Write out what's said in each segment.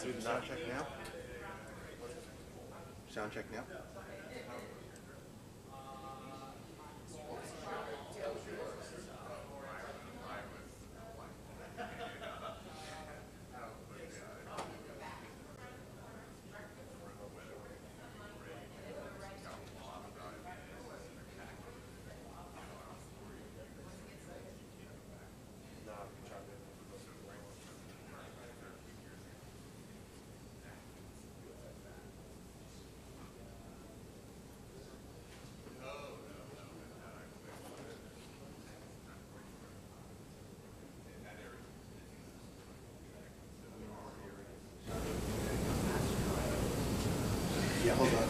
do the sound check now? Sound check now? Yeah, hold on.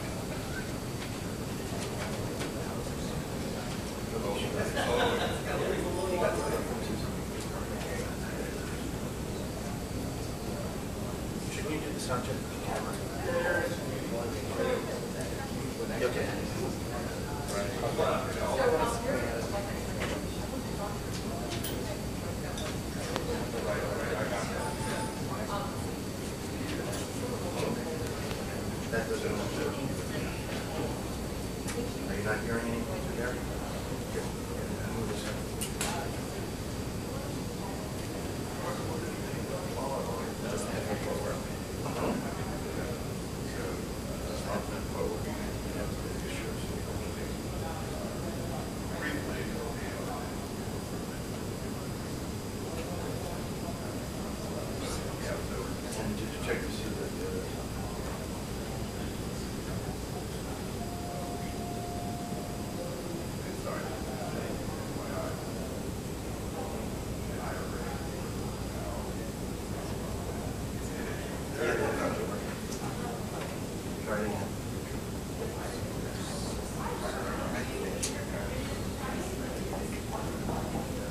Shouldn't you do the sound check with the camera? Okay. That doesn't work. Are you not hearing anything through there? Move this And did you check to see that try it again.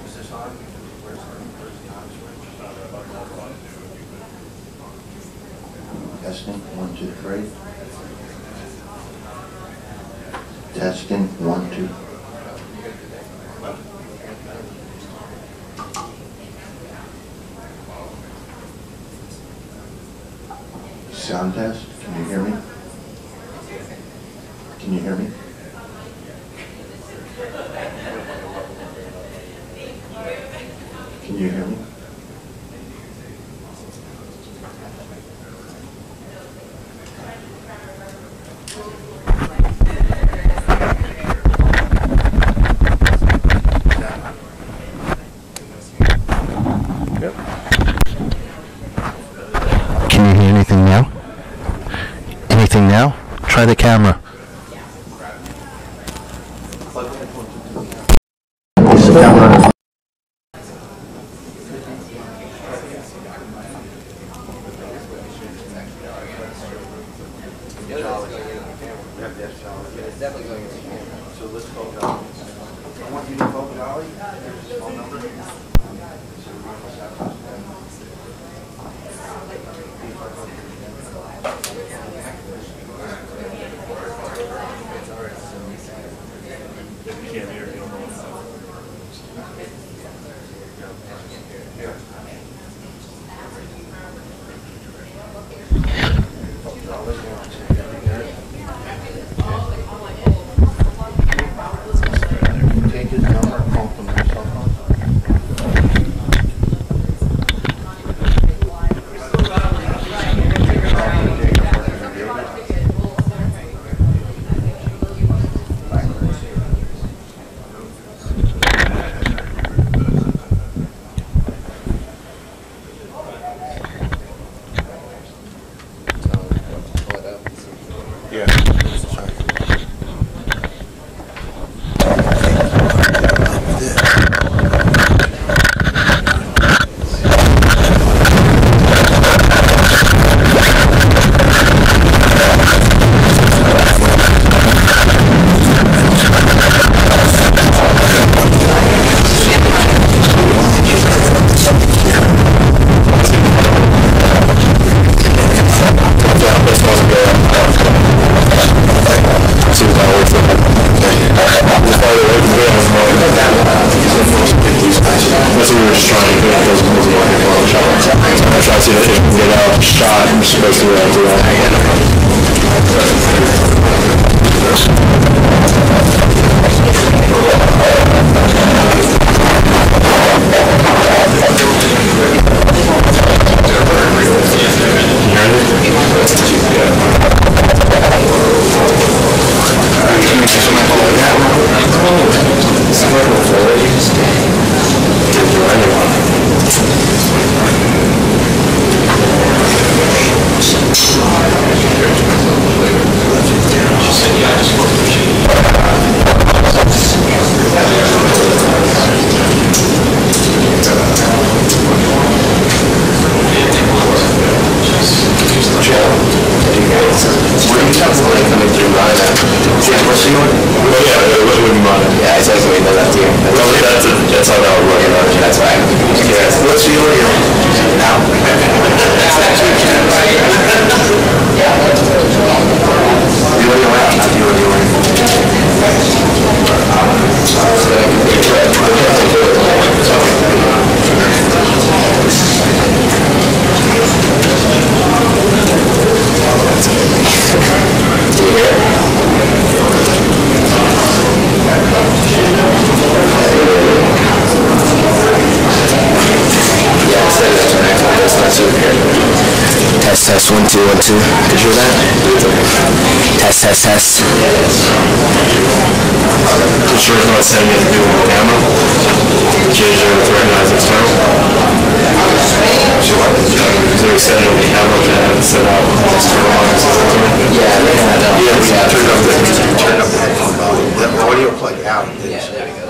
Is this on? Where's the on switch? Testing, 1, 2, 3. Testing, 1, 2. Sound test, can you hear me? Can you hear me? Can you hear me? Yep. Can you hear anything now? Anything now? Try the camera. Is the camera? It's definitely going into the camera. So let's call Dolly. I want you to call Dolly. Here's his phone number. Take his number, call from your cell phone. supposed to do Test 1 2 1 2. Did you hear that? Test. You sure it's not setting it to do with the camera? Change it to recognize external? Is there a setting on the camera that have set out external lines? Yeah, we turned up the headphone volume. The audio plugged out.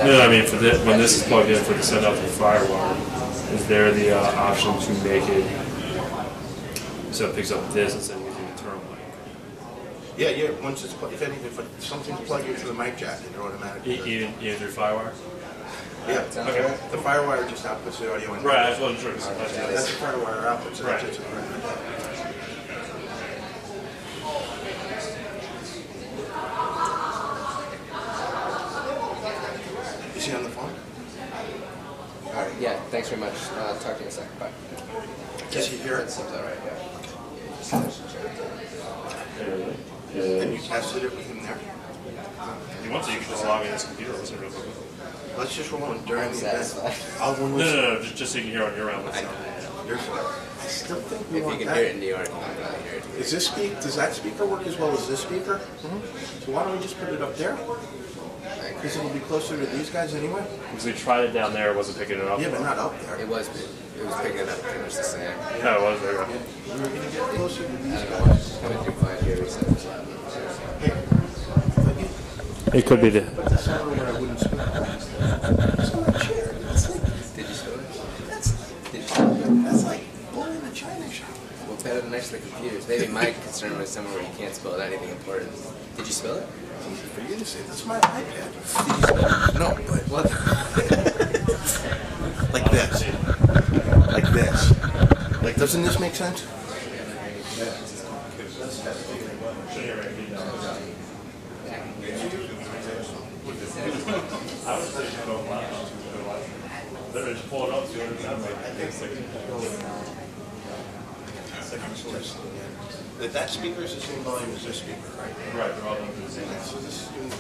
No, I mean when this is plugged in for the send out to the firewire, is there the option to make it so it picks up this instead of using the terminal mic? Yeah. Once it's if something's plugged into the mic jack, it automatically. Even through firewire? Yeah. Okay. The firewire just outputs the audio in. Right. I just wasn't sure. That's the firewire output. So right. That's Is he on the phone? All right. Yeah. Thanks very much. Talk to you in a second. Bye. Does he hear it? Seems all right. Yeah. And you tested it with him there? If you want to, you can just log in his computer. Listen real quick. Let's just roll in during the event. No. Just so you can hear on your end. I still think we If you want can that. hear it in New York, you can probably hear it. Does that speaker work as well as this speaker? So why don't we just put it up there? Because it'll be closer to these guys anyway. Because we tried it down there, it wasn't picking it up. Yeah, but not up there. It was picking it up pretty much the same. Yeah, it was. There you go. We were going to get closer to these I don't guys. know what's coming through fine here. We said it was loud. It could be the. But the sound where I wouldn't speak. It's on a chair. Did you spill it? That's like pulling a china shop. Well, better than next to the computers. Maybe my concern was somewhere where you can't spill anything important. Did you spill it? Easy for you to say. That's my iPad. Did you spill it? No, but what? Like this. Like this. Like, doesn't this make sense? I was thinking about lounge. They're just pulling up to it. Second source. That speaker is the same volume as this speaker, right? Right, they're all done for the same. So this is doing.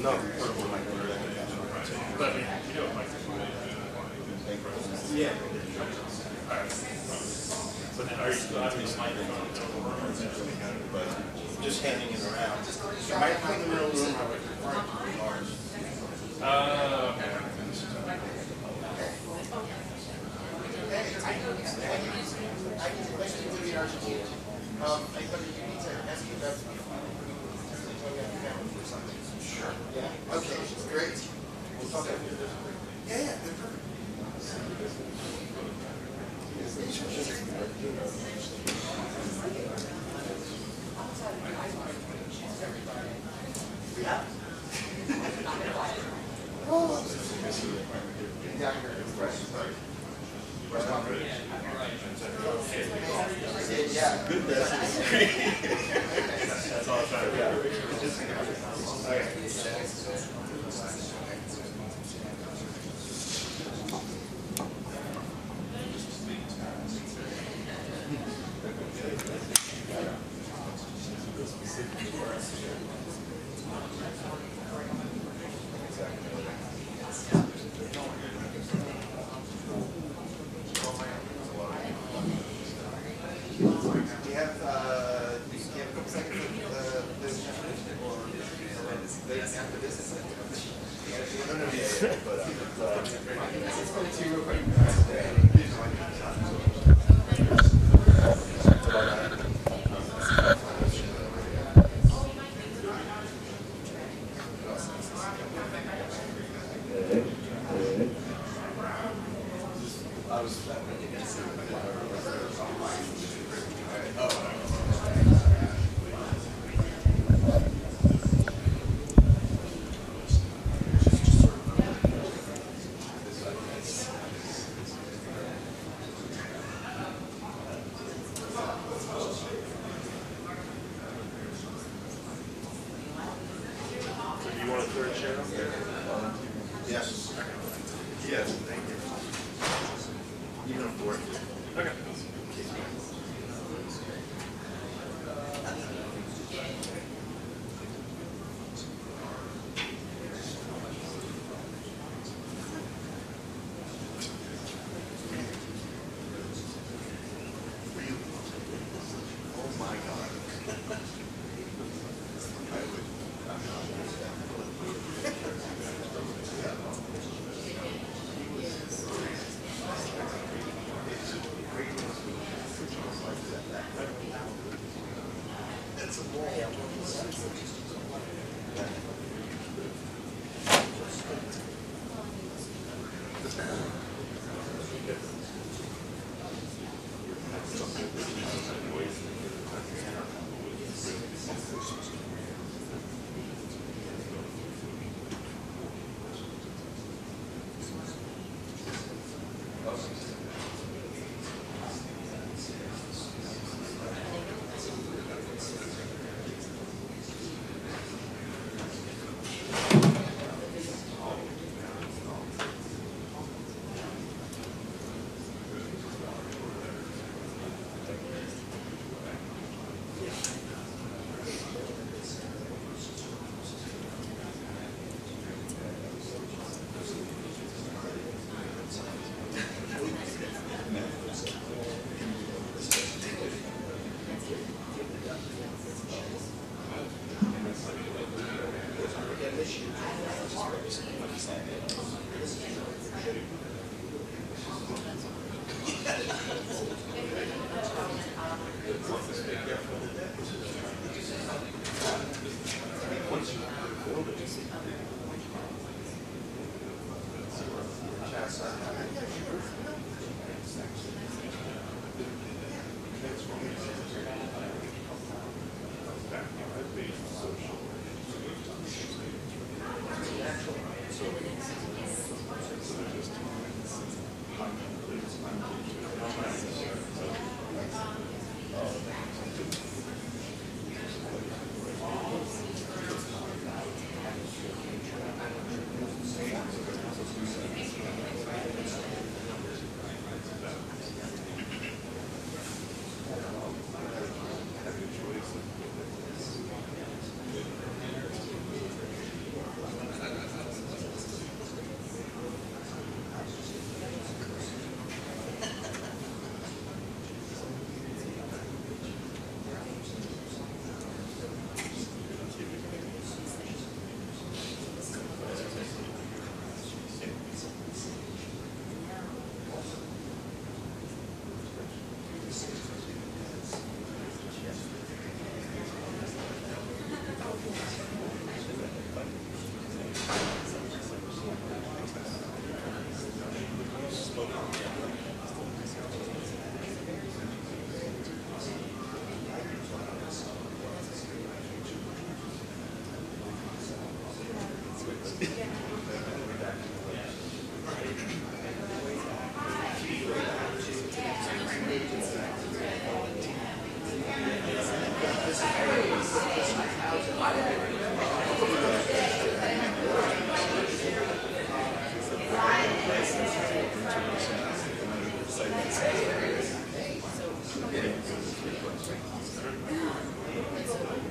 No, portable mic. Yeah. But then are you still having this microphone? Just handing it around. The microphone in the middle of the room, I was referring to yours. Okay. Argentina. But you need to ask you about Sure. Yeah. Okay. Great. Okay. Yeah, yeah. They're perfect. Yeah. Yeah, good. That's all I'm trying to do.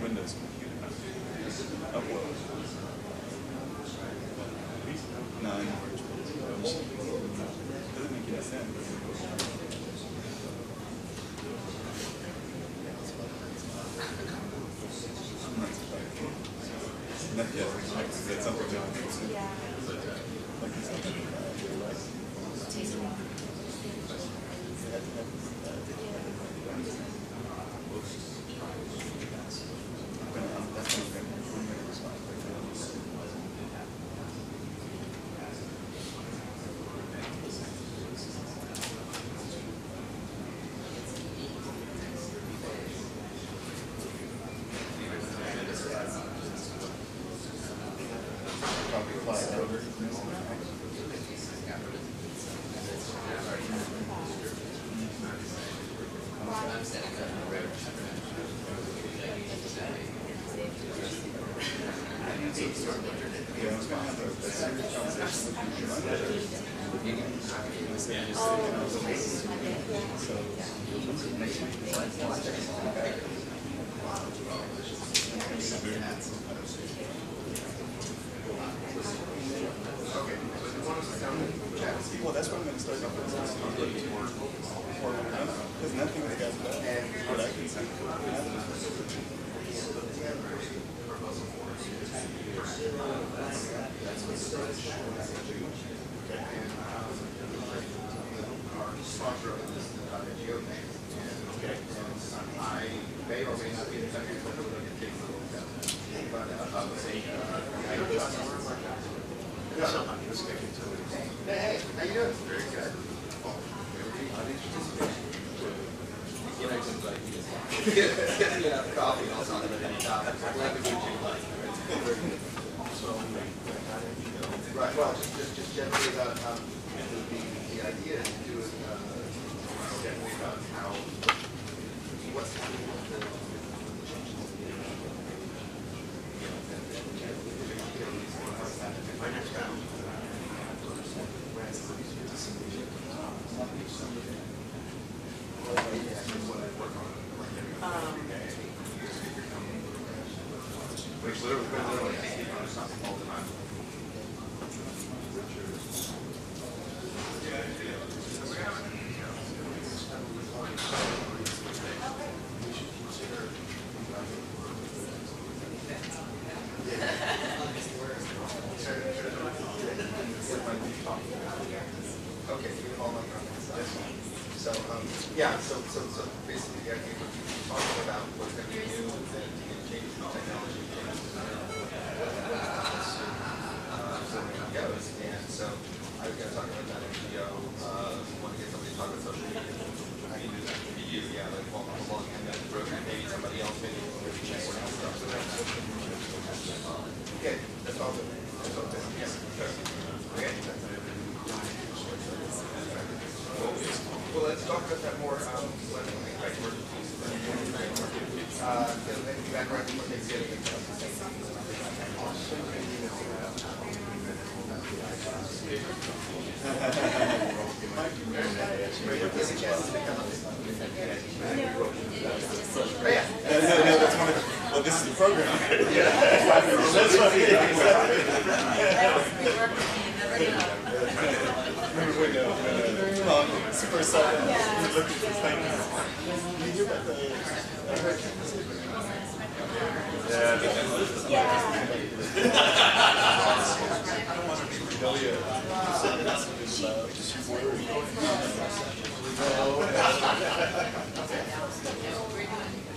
Windows computer. Upload. No, I know where it's supposed to go. Doesn't make any sense. Not yet. That's something else. Like it's something well, that's what I'm going to start off with. Because nothing has got that. What I can see. I may or may not be in the country, but I'm going to take a little bit. But hey, how you doing? Very good. Coffee and all sorts of any topic. Right. Well, just generally about the idea is to do it generally about how what's happening with the which literally something all the time. Okay, you follow my comments. So yeah, so basically the idea was talking about what's going to be new and changes in technology. Goes. And so I was going to talk about that NGO. Want to get somebody to talk about social media. How do you do that? Maybe you, yeah, like follow along in that program. Maybe somebody else, maybe check what else stuff. Okay, that's all good. That's all good. Yeah, sure. Okay. Well, let's talk about that more. Well, this is the program. Remember when super excited we looked at this thing. Did you hear about the hurricanes?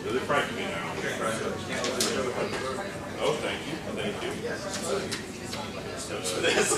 Really pranking me now. Oh, thank you. Thank you. For this.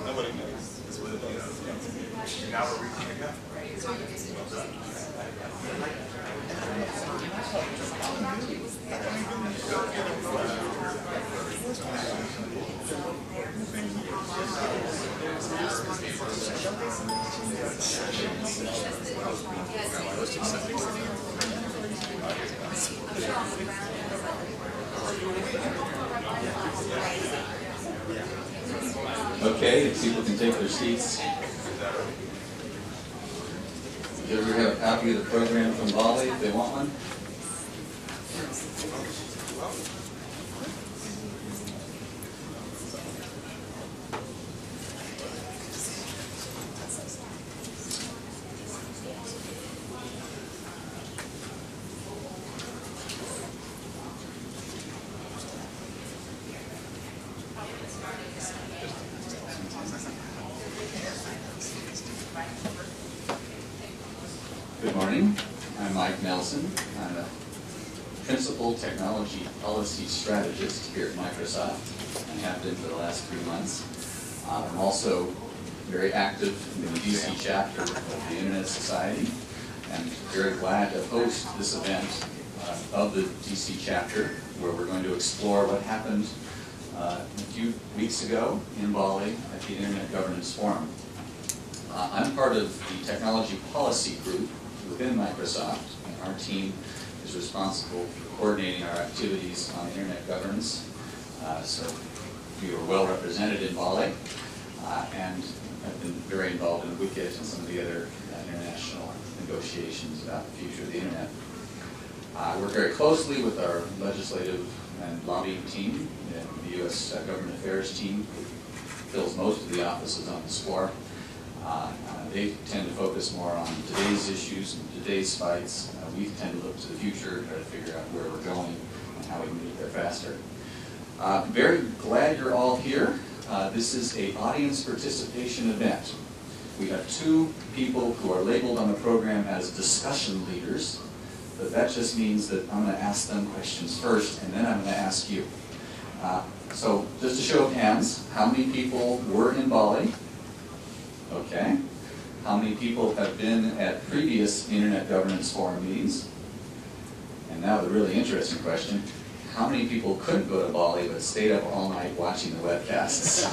Nobody knows. Now we're reaching again. Okay, if people can take their seats. Does everybody have a copy of the program from Bali if they want one? Good morning. I'm Mike Nelson. I'm a Principal Technology Policy Strategist here at Microsoft. I have been for the last 3 months. I'm also very active in the DC chapter of the Internet Society, and very glad to host this event of the DC chapter, where we're going to explore what happened a few weeks ago in Bali at the Internet Governance Forum. I'm part of the Technology Policy Group within Microsoft, and our team is responsible for coordinating our activities on internet governance. So we were well represented in Bali, and have been very involved in WCIT and some of the other international negotiations about the future of the internet. I work very closely with our legislative and lobbying team, and the U.S. Government Affairs team, who fills most of the offices on the SCORE. They tend to focus more on today's issues and today's fights. We tend to look to the future, try to figure out where we're going and how we can get there faster. Very glad you're all here. This is an audience participation event. We have 2 people who are labeled on the program as discussion leaders, but that just means that I'm going to ask them questions first, and then I'm going to ask you. So just a show of hands, how many people were in Bali? Okay. How many people have been at previous Internet Governance Forum meetings? And now the really interesting question, how many people couldn't go to Bali but stayed up all night watching the webcasts?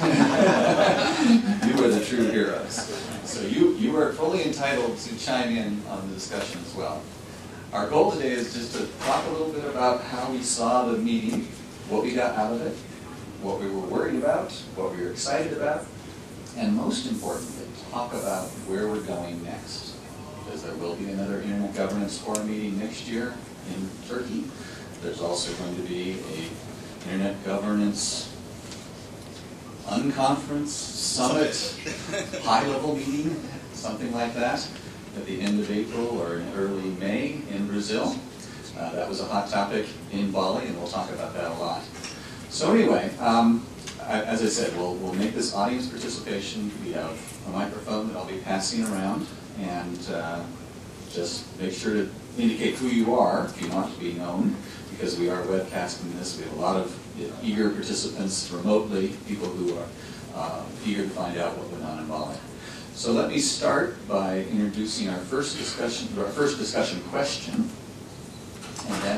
You were the true heroes. So you are fully entitled to chime in on the discussion as well. Our goal today is just to talk a little bit about how we saw the meeting, what we got out of it, what we were worried about, what we were excited about, and most importantly, talk about where we're going next. Because there will be another Internet Governance Forum meeting next year in Turkey. There's also going to be a Internet Governance Unconference Summit high-level meeting, something like that, at the end of April or in early May in Brazil. That was a hot topic in Bali, and we'll talk about that a lot. So anyway, as I said, we'll make this audience participation. We have a microphone that I'll be passing around, and just make sure to indicate who you are if you want to be known, because we are webcasting this. We have a lot of eager participants remotely, people who are eager to find out what went on in Bali. So let me start by introducing our first discussion question, and that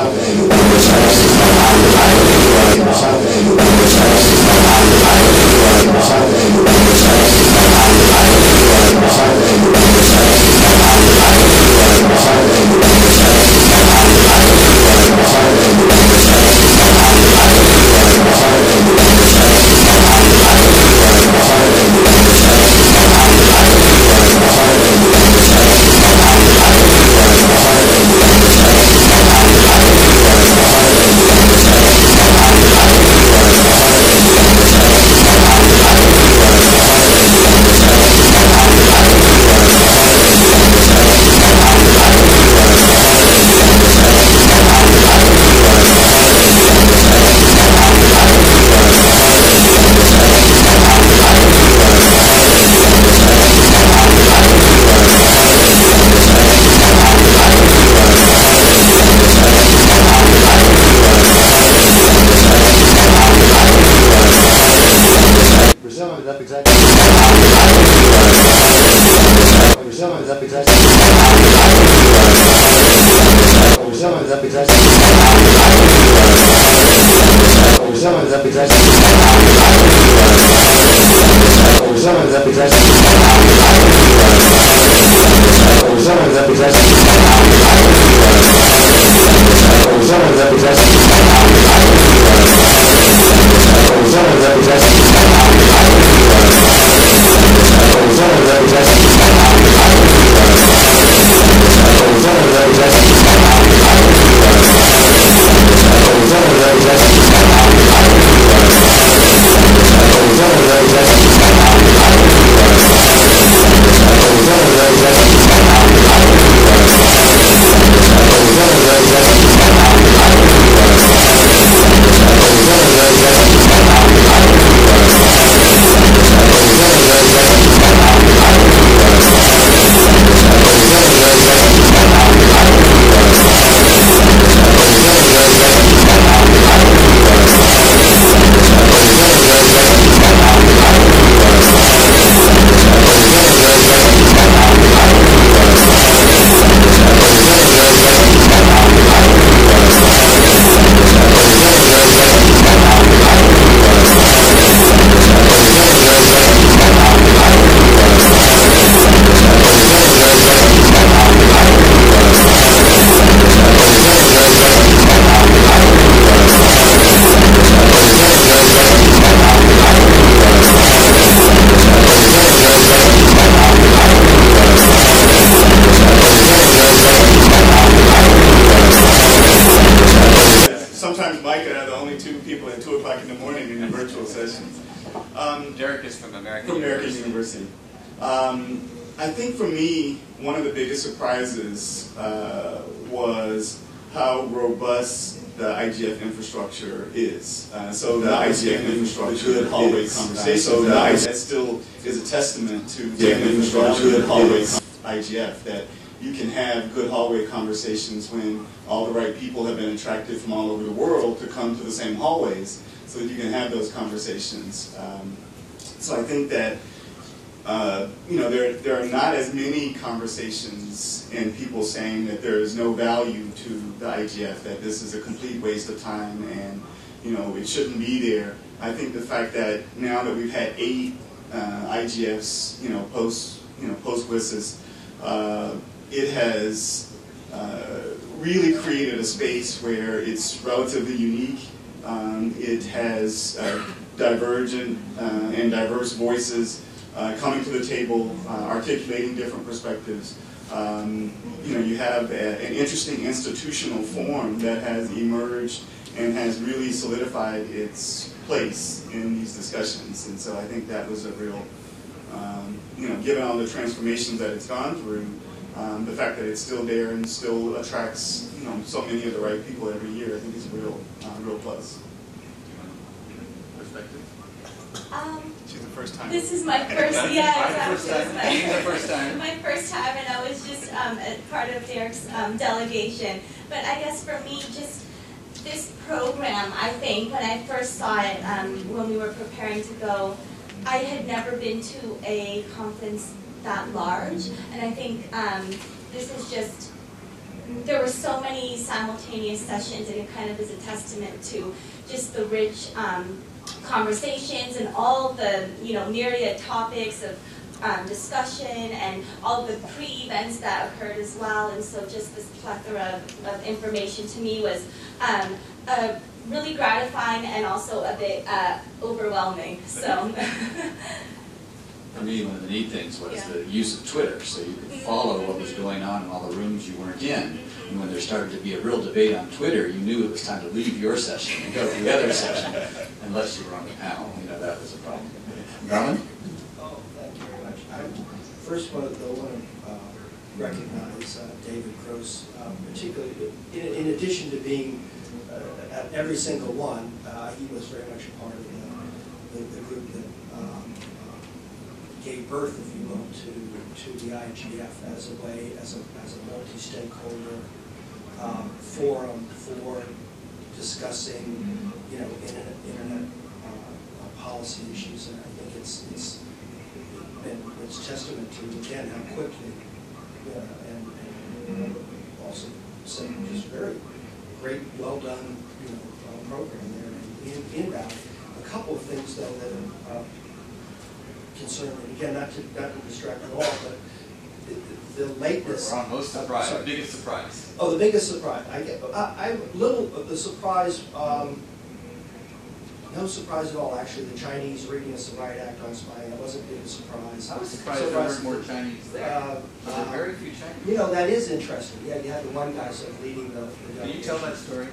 something, besides someone's up executive. Someone's up executive. Someone's up executive. Someone's up executive. Someone's up executive. Someone's up executive. Sometimes Mike and I are the only two people at 2 o'clock in the morning in the virtual sessions. Derek is from American University. I think for me, one of the biggest surprises was how robust the IGF infrastructure is. So the IGF infrastructure, good hallway conversation. So that still is a testament to the infrastructure, good hallway IGF, that you can have good hallway conversations when all the right people have been attracted from all over the world to come to the same hallways so that you can have those conversations. So I think that there are not as many conversations and people saying that there is no value to the IGF, that this is a complete waste of time and it shouldn't be there. I think the fact that now that we've had 8 IGFs, post WISIS, it has really created a space where it's relatively unique. It has divergent and diverse voices coming to the table, articulating different perspectives. You have an interesting institutional form that has emerged and has really solidified its place in these discussions. And so I think that was a real, given all the transformations that it's gone through, the fact that it's still there and still attracts, so many of the right people every year, I think is a real plus. Perspective? She's the first time. This is my first, yeah, exactly. First time. My first time, and I was just part of Derek's delegation. But I guess for me, just this program, I think, when I first saw it, when we were preparing to go, I had never been to a conference that large, and I think this is just, there were so many simultaneous sessions, and it kind of is a testament to just the rich conversations and all the myriad topics of discussion and all the pre-events that occurred as well. And so just this plethora of information to me was really gratifying and also a bit overwhelming. So. For me, one of the neat things was the use of Twitter, so you could follow what was going on in all the rooms you weren't in. And when there started to be a real debate on Twitter, you knew it was time to leave your session and go to the other session, unless you were on the panel. That was a problem. Garland? Oh, thank you very much. First of all, I want to recognize David Gross, particularly in addition to being at every single one, he was very much a part of the group that gave birth, if you will, to the IGF as a multi-stakeholder forum for discussing, internet policy issues, and I think it's testament to again how quickly and also saying just very great, well done, program there, and in Bali. A couple of things, though, that are concerning. Again, not to distract at all, but the lateness. We're on most surprise. The biggest surprise. Oh, the biggest surprise. I'm a little the surprise. No surprise at all, actually. The Chinese reading us the Riot Act on spying. That wasn't a big surprise. I was surprised there weren't more Chinese there. There were very few Chinese. You know, that is interesting. Yeah, you had the one guy sort of leading the Can you tell that story?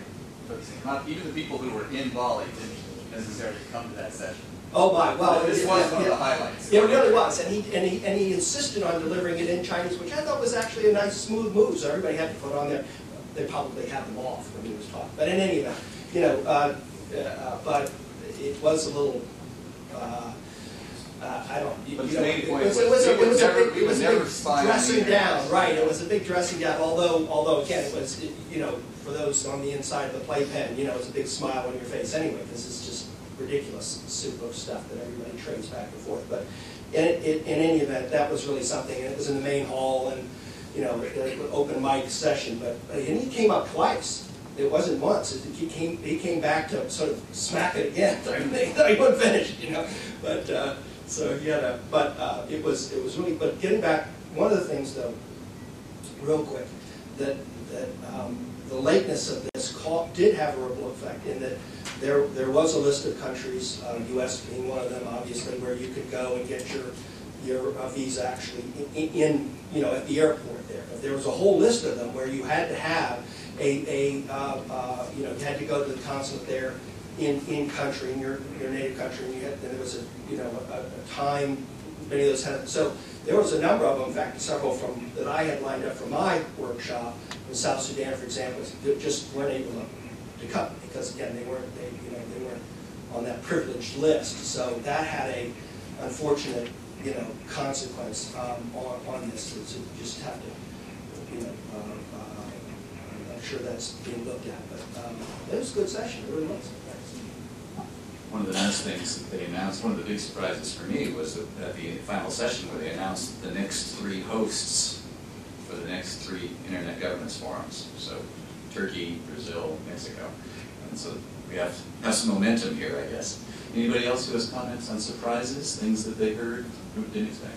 But not even the people who were in Bali didn't necessarily come to that session. Oh my! Well, this was one of the highlights. It really was, and he insisted on delivering it in Chinese, which I thought was actually a nice, smooth move. So everybody had to put on there. They probably had them off when he was talking. But in any event, you know, but it was a little. I don't. But the main point was it was a big dressing down, right? It was a big dressing down. Although again, it was you know, for those on the inside of the playpen, you know, it's a big smile on your face anyway, because it's just ridiculous soup of stuff that everybody trades back and forth. But in any event, that was really something. And it was in the main hall, and you know, the open mic session. But and he came up twice. It wasn't once. He came back to sort of smack it again. I thought he wasn't finished, you know. But so he had a. But it was really. But getting back, one of the things though, real quick, that the lateness of this call did have a ripple effect in that there was a list of countries, U.S. being one of them, obviously, where you could go and get your visa actually in you know, at the airport there. But there was a whole list of them where you had to have you know, you had to go to the consulate there in country, in your native country, and there was a time. Many of those had, so there was a number of them. In fact, several that I had lined up for my workshop in South Sudan, for example, that just weren't able to come because again they weren't on that privileged list. So that had a unfortunate consequence on this. So you just have to I'm sure that's being looked at, but it was a good session. It really was. One of the nice things that they announced, one of the big surprises for me was at the final session where they announced the next 3 hosts for the next 3 Internet Governance Forums. So Turkey, Brazil, Mexico. And so we have some momentum here, I guess. Anybody else who has comments on surprises, things that they heard who didn't expect?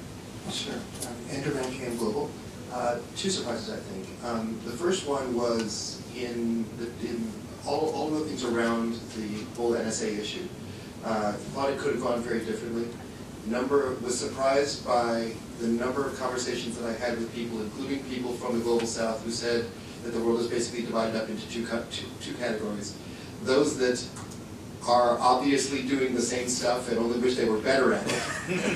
Sure. Andrew Van Cam Global. 2 surprises, I think. The first one was in all of the things around the whole NSA issue. Thought it could have gone very differently. Was surprised by the number of conversations that I had with people, including people from the Global South, who said that the world is basically divided up into two categories. Those that are obviously doing the same stuff and only wish they were better at it,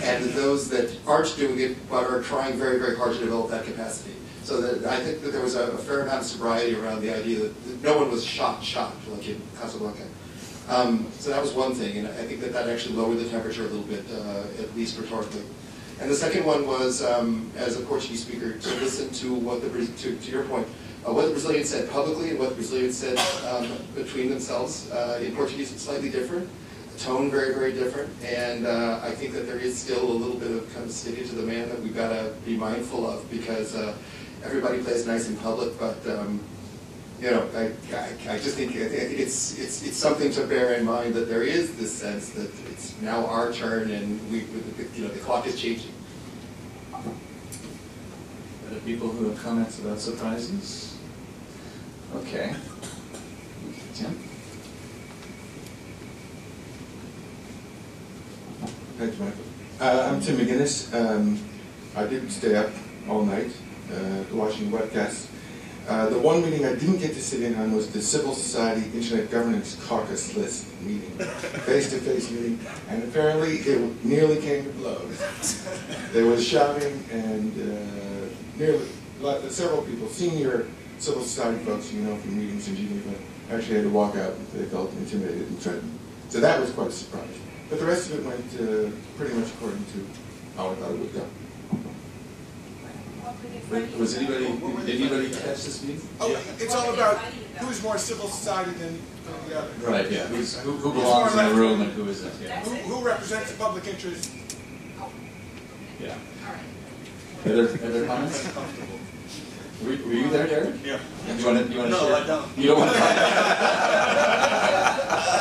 and those that aren't doing it but are trying very, very hard to develop that capacity. So that I think that there was a fair amount of sobriety around the idea that no one was shocked like in Casablanca. So that was one thing, and I think that actually lowered the temperature a little bit, at least rhetorically. And the second one was, as a Portuguese speaker, to listen to what to your point, what the Brazilians said publicly and what the Brazilians said between themselves. In Portuguese, it's slightly different. The tone very, very different. And I think that there is still a little bit of kind of sticking to the man that we've got to be mindful of, because everybody plays nice in public, but I just think it's something to bear in mind that there is this sense that it's now our turn and the clock is changing. Other people who have comments about surprises? Okay. Tim? Thank you, Michael. I'm Tim McGinnis. I didn't stay up all night watching webcasts. The one meeting I didn't get to sit in on was the Civil Society Internet Governance Caucus List meeting, face-to-face meeting, and apparently it nearly came to blows. There was shouting, and several people, senior civil society folks, from meetings in Geneva, actually had to walk out. They felt intimidated and threatened. So that was quite a surprise. But the rest of it went pretty much according to how I thought it would go. Was anybody catch this meeting? Oh, yeah. It's all about who's more civil society than the other. Right, yeah. Who belongs in the room and who isn't, yeah. Who represents the public interest? Yeah. Other comments? Were you there, Derek? Yeah. You want to No, share? I don't. You don't want to talk?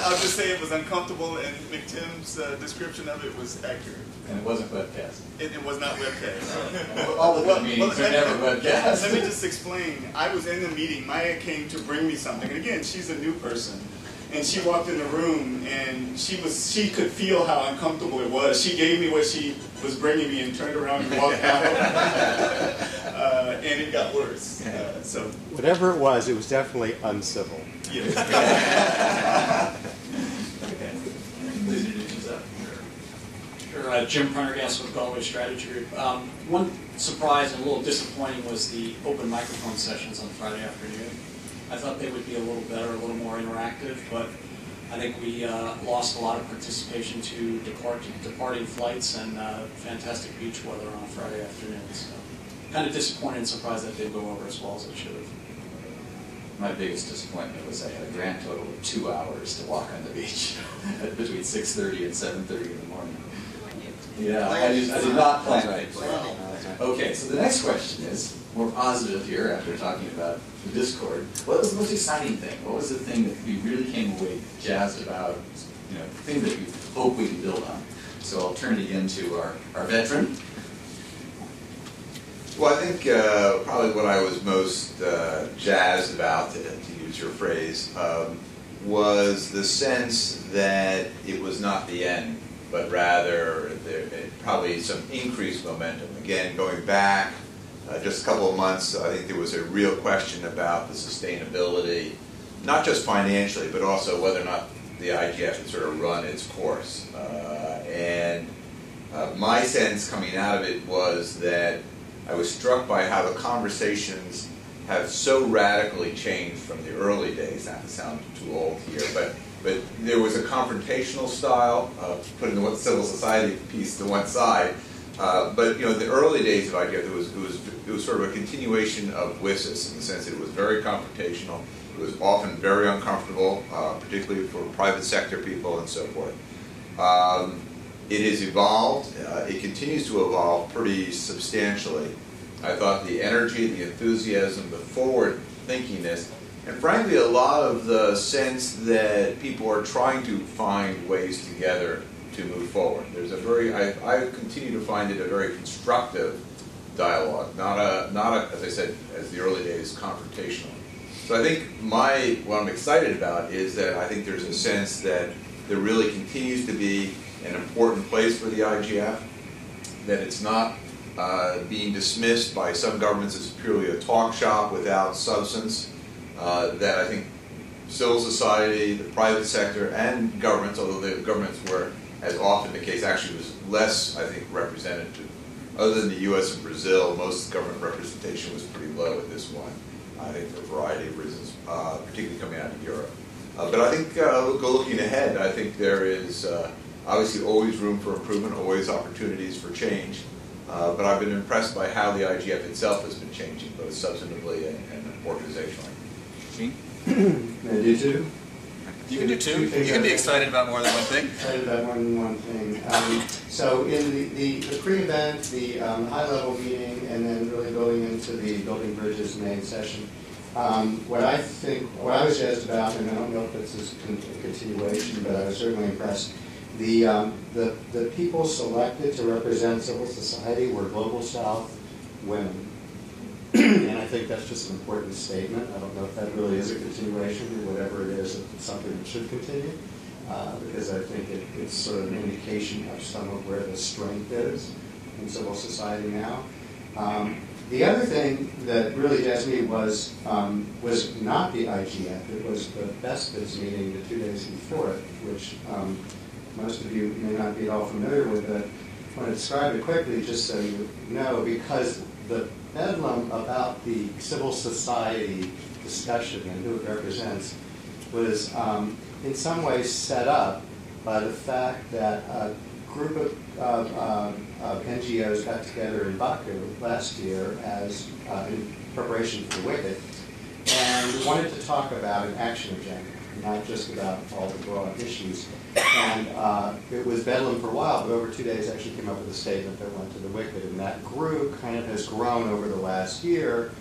I'll just say it was uncomfortable, and McTim's description of it was accurate. And it wasn't webcast. It was not webcast. All of the meetings are never webcast. Let me just explain. I was in the meeting. Maya came to bring me something. And again, she's a new person. And she walked in the room, and she could feel how uncomfortable it was. She gave me what she was bringing me and turned around and walked out. And it got worse. So whatever it was definitely uncivil. Yes. Please introduce yourself. Sure. Jim Prendergast with Galway Strategy Group. One surprise and a little disappointing was the open microphone sessions on Friday afternoon. I thought they would be a little better, a little more interactive, but I think we lost a lot of participation to departing flights and fantastic beach weather on a Friday afternoon. So kind of disappointed and surprised that didn't go over as well as it should have. My biggest disappointment was I had a grand total of 2 hours to walk on the beach between 6:30 and 7:30 in the morning. Yeah, I did not plan right. Okay, so the next question is more positive here after talking about the Discord. What was the most exciting thing? What was the thing that we really came away jazzed about? You know, the thing that we hope we can build on. So I'll turn it again to our veteran. Well, I think probably what I was most jazzed about, to use your phrase, was the sense that it was not the end, but rather probably some increased momentum. Again, going back just a couple of months, I think there was a real question about the sustainability, not just financially, but also whether or not the IGF had sort of run its course. My sense coming out of it was that I was struck by how the conversations have so radically changed from the early days, not to sound too old here, but there was a confrontational style, putting the civil society piece to one side, but you know, the early days of IGF, it was sort of a continuation of WSIS in the sense that it was very confrontational, it was often very uncomfortable, particularly for private sector people and so forth. It has evolved. It continues to evolve pretty substantially. I thought the energy, the enthusiasm, the forward-thinkingness, and frankly a lot of the sense that people are trying to find ways together to move forward. There's I continue to find it a very constructive dialogue, not a, as I said, as the early days, confrontational. So I think what I'm excited about is that I think there's a sense that there really continues to be an important place for the IGF, that it's not being dismissed by some governments as purely a talk shop without substance, that I think civil society, the private sector, and governments, although the governments were, as often the case, actually was less, I think, representative. Other than the U.S. and Brazil, most government representation was pretty low at this one, I think for a variety of reasons, particularly coming out of Europe. But I think looking ahead, I think there is obviously always room for improvement, always opportunities for change. But I've been impressed by how the IGF itself has been changing, both substantively and organizationally. Gene? May I do two? You can do two. You can be excited about more than one thing. Excited about more than one thing. So in the pre-event, the high-level meeting, and then really going into the Building Bridges main session, what I was jazzed about, and I don't know if this is a continuation, but I was certainly impressed. The people selected to represent civil society were Global South women. And I think that's just an important statement. I don't know if that really is a continuation or whatever it is, it's something that should continue, because I think it's sort of an indication of some of where the strength is in civil society now. The other thing that really jazzed me was not the IGF, it was the Best Bids meeting the 2 days before it, which most of you may not be at all familiar with, but I want to describe it quickly just so you know, because the bedlam about the civil society discussion and who it represents was in some ways set up by the fact that a group of NGOs got together in Baku last year as in preparation for Wicked and wanted to talk about an action agenda, not just about all the broad issues. And it was bedlam for a while, but over 2 days actually came up with a statement that went to the Wicked. And that group kind of has grown over the last year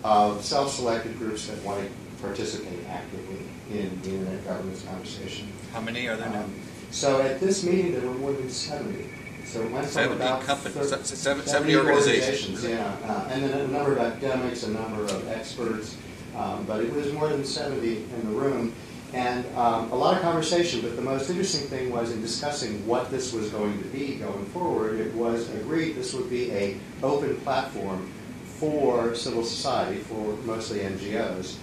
of self-selected groups that want to participate actively in the internet governance conversation. How many are there now? So at this meeting, there were more than 70. So it went from 70 about companies, 70 70 organizations. Yeah, and then a number of academics, a number of experts, but it was more than 70 in the room. And a lot of conversation, but the most interesting thing was in discussing what this was going to be going forward, it was agreed this would be an open platform for civil society, for mostly NGOs,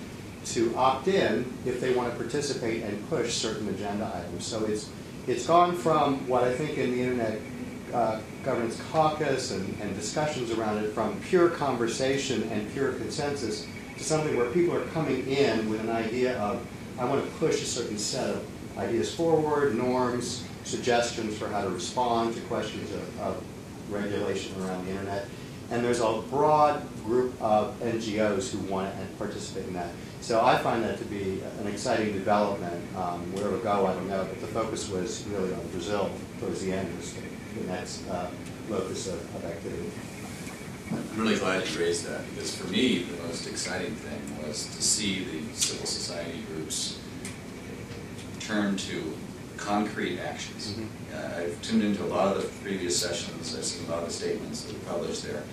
to opt in if they want to participate and push certain agenda items. So it's gone from what I think in the Internet Governance Caucus and discussions around it, from pure conversation and pure consensus to something where people are coming in with an idea of, I want to push a certain set of ideas forward, norms, suggestions for how to respond to questions of regulation around the Internet. And there's a broad group of NGOs who want to participate in that. So I find that to be an exciting development. Where it'll go, I don't know, but the focus was really on Brazil towards the end, was the next locus of activity. I'm really glad you raised that, because for me, the most exciting thing was to see the civil society groups turn to concrete actions. I've tuned into a lot of the previous sessions. I've seen a lot of the statements that were published there.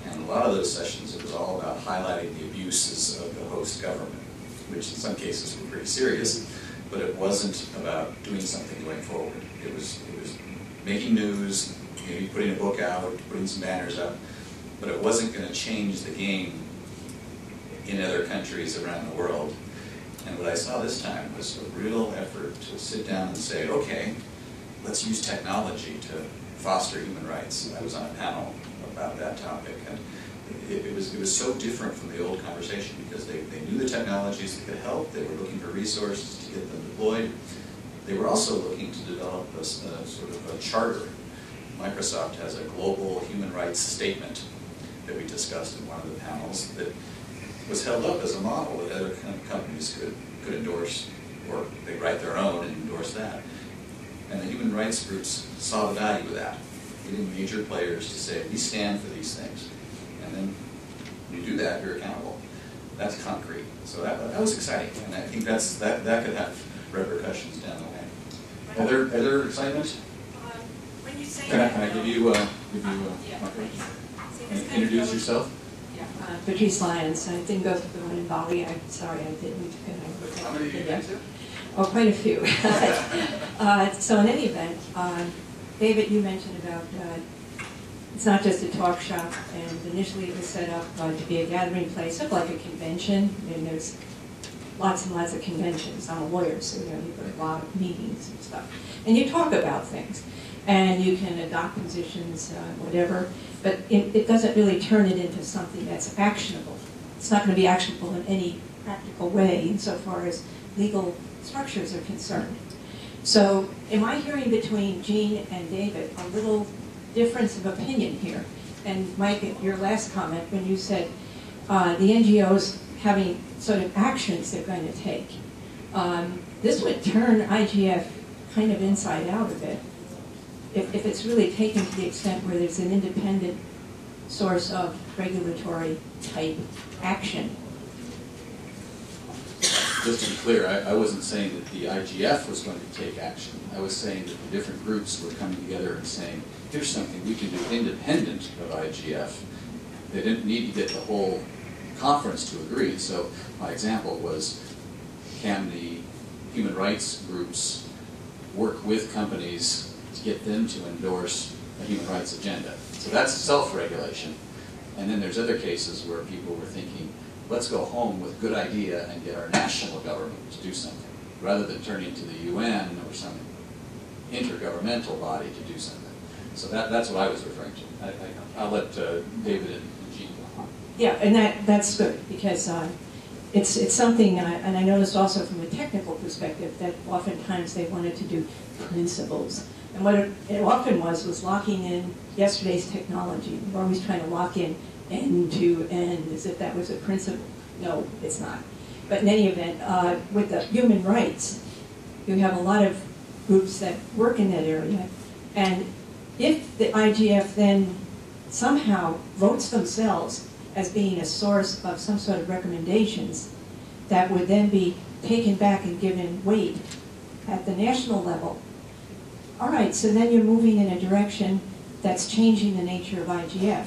And a lot of those sessions, it was all about highlighting the abuses of the host government, which in some cases were pretty serious, but it wasn't about doing something going forward. It was making news, maybe putting a book out, putting some banners up, but it wasn't going to change the game in other countries around the world. And what I saw this time was a real effort to sit down and say, okay, let's use technology to foster human rights. I was on a panel about that topic, and it was so different from the old conversation, because they knew the technologies that could help. They were looking for resources to get them deployed. They were also looking to develop a sort of a charter. Microsoft has a global human rights statement that we discussed in one of the panels that was held up as a model that other companies could endorse, or they write their own and endorse that. And the human rights groups saw the value of that, getting major players to say, we stand for these things. And then when you do that, you're accountable. That's concrete. So that was exciting, and I think that could have repercussions down the way. Other excitement? When you say Can I give you introduce yourself? Patrice Lyons. I didn't go through the one in Bali. I'm sorry, I didn't. How many have you been to? Oh, quite a few. So in any event, David, you mentioned about it's not just a talk shop, and initially it was set up to be a gathering place, sort of like a convention. And there's lots and lots of conventions. I'm a lawyer, so you go to a lot of meetings and stuff. And you talk about things, and you can adopt positions, whatever, but it doesn't really turn it into something that's actionable. It's not going to be actionable in any practical way insofar as legal structures are concerned. So am I hearing between Jean and David a little difference of opinion here? And Mike, your last comment when you said the NGOs having sort of actions they're going to take, this would turn IGF kind of inside out a bit if it's really taken to the extent where there's an independent source of regulatory type action. Just to be clear, I wasn't saying that the IGF was going to take action. I was saying that the different groups were coming together and saying, here's something we can do independent of IGF. They didn't need to get the whole conference to agree. So my example was, can the human rights groups work with companies to get them to endorse a human rights agenda? So that's self-regulation. And then there's other cases where people were thinking, let's go home with a good idea and get our national government to do something, rather than turning to the UN or some intergovernmental body to do something. So that's what I was referring to. I'll let David and Jean go on. Yeah, and that's good, because it's something, and I noticed also from a technical perspective, that oftentimes they wanted to do principles. And what it often was locking in yesterday's technology. We're always trying to lock in end to end, as if that was a principle. No, it's not. But in any event, with the human rights, you have a lot of groups that work in that area. And if the IGF then somehow votes themselves as being a source of some sort of recommendations that would then be taken back and given weight at the national level. All right, so then you're moving in a direction that's changing the nature of IGF.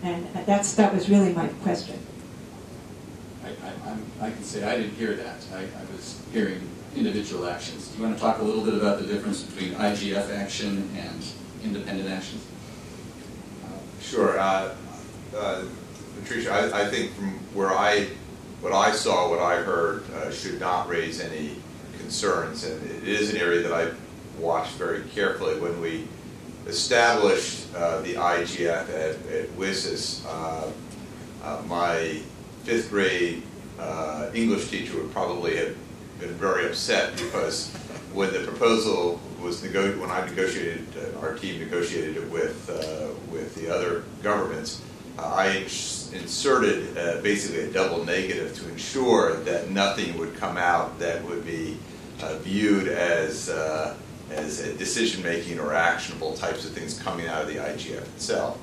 And that was really my question. I can say I didn't hear that. I was hearing individual actions. Do you want to talk a little bit about the difference between IGF action and independent actions? Sure. Patricia, I think from what I saw, what I heard, should not raise any concerns. And it is an area that I watched very carefully. When we established the IGF at WSIS, my 5th grade English teacher would probably have been very upset, because when the proposal was when I negotiated, our team negotiated it with the other governments, I inserted basically a double negative to ensure that nothing would come out that would be viewed as decision-making or actionable types of things coming out of the IGF itself.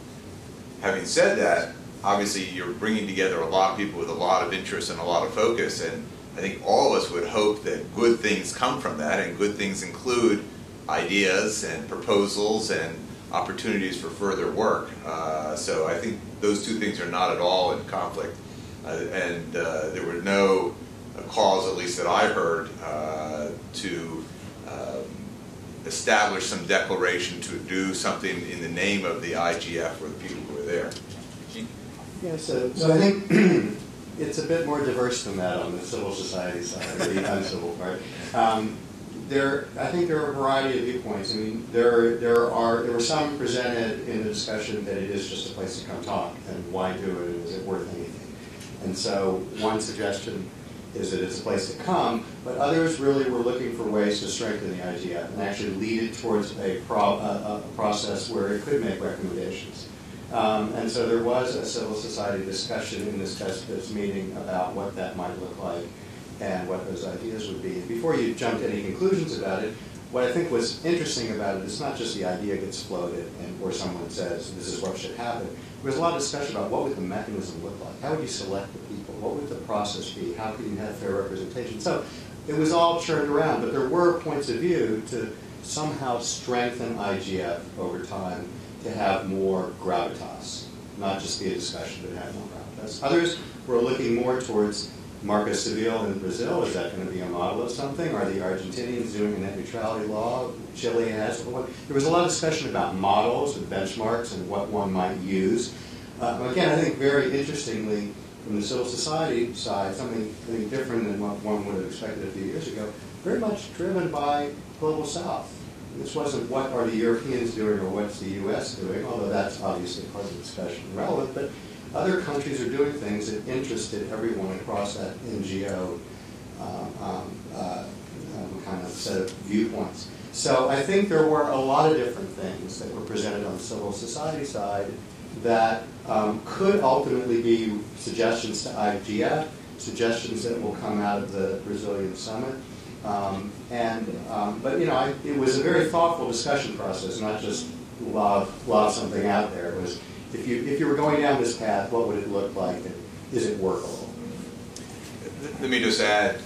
Having said that, obviously you're bringing together a lot of people with a lot of interest and a lot of focus, and I think all of us would hope that good things come from that, and good things include ideas and proposals and opportunities for further work. So I think those two things are not at all in conflict, and there were no calls, at least that I heard, to establish some declaration to do something in the name of the IGF for the people who were there. Yeah, so I think it's a bit more diverse than that on the civil society side, or the uncivil part. I think there are a variety of viewpoints. I mean, there were some presented in the discussion that it is just a place to come talk, and why do it, and is it worth anything? And so one suggestion is that it's a place to come, but others really were looking for ways to strengthen the IGF and actually lead it towards a process where it could make recommendations. And so there was a civil society discussion in this meeting about what that might look like and what those ideas would be. Before you jump to any conclusions about it, what I think was interesting about it is not just the idea gets floated or someone says this is what should happen. There was a lot of discussion about what would the mechanism look like. How would you select the people? What would the process be? How could you have fair representation? So it was all churned around, but there were points of view to somehow strengthen IGF over time, to have more gravitas, not just be a discussion, but have more gravitas. Others were looking more towards Marco Civil in Brazil. Is that going to be a model of something? Are the Argentinians doing a net neutrality law? Chile has one. There was a lot of discussion about models and benchmarks and what one might use. Again, I think very interestingly, from the civil society side, something different than what one would have expected a few years ago, very much driven by Global South. This wasn't what are the Europeans doing or what's the U.S. doing, although that's obviously part of the discussion and relevant, but other countries are doing things that interested everyone across that NGO kind of set of viewpoints. So I think there were a lot of different things that were presented on the civil society side that could ultimately be suggestions to IGF, suggestions that will come out of the Brazilian summit. But you know, it was a very thoughtful discussion process, not just lob something out there. It was, if you were going down this path, what would it look like, and is it workable? Let me just add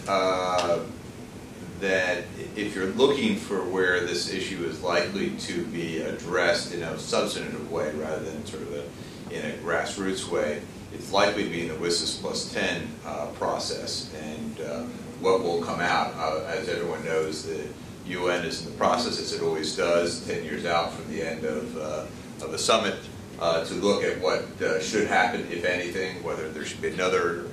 that if you're looking for where this issue is likely to be addressed in a substantive way rather than sort of in a grassroots way, it's likely to be in the WSIS plus 10 process. And what will come out, as everyone knows, the UN is in the process, as it always does, 10 years out from the end of a summit, to look at what should happen, if anything, whether there should be another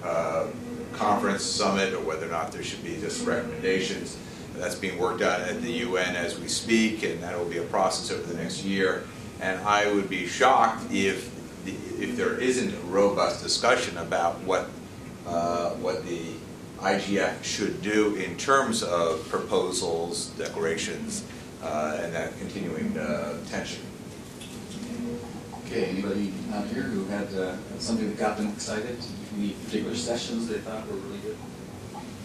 conference, summit, or whether or not there should be just recommendations. That's being worked out at the UN as we speak, and that will be a process over the next year. And I would be shocked if there isn't a robust discussion about what the IGF should do in terms of proposals, declarations, and that continuing tension. Okay, anybody out here who had something that got them excited? Any particular sessions they thought were really good?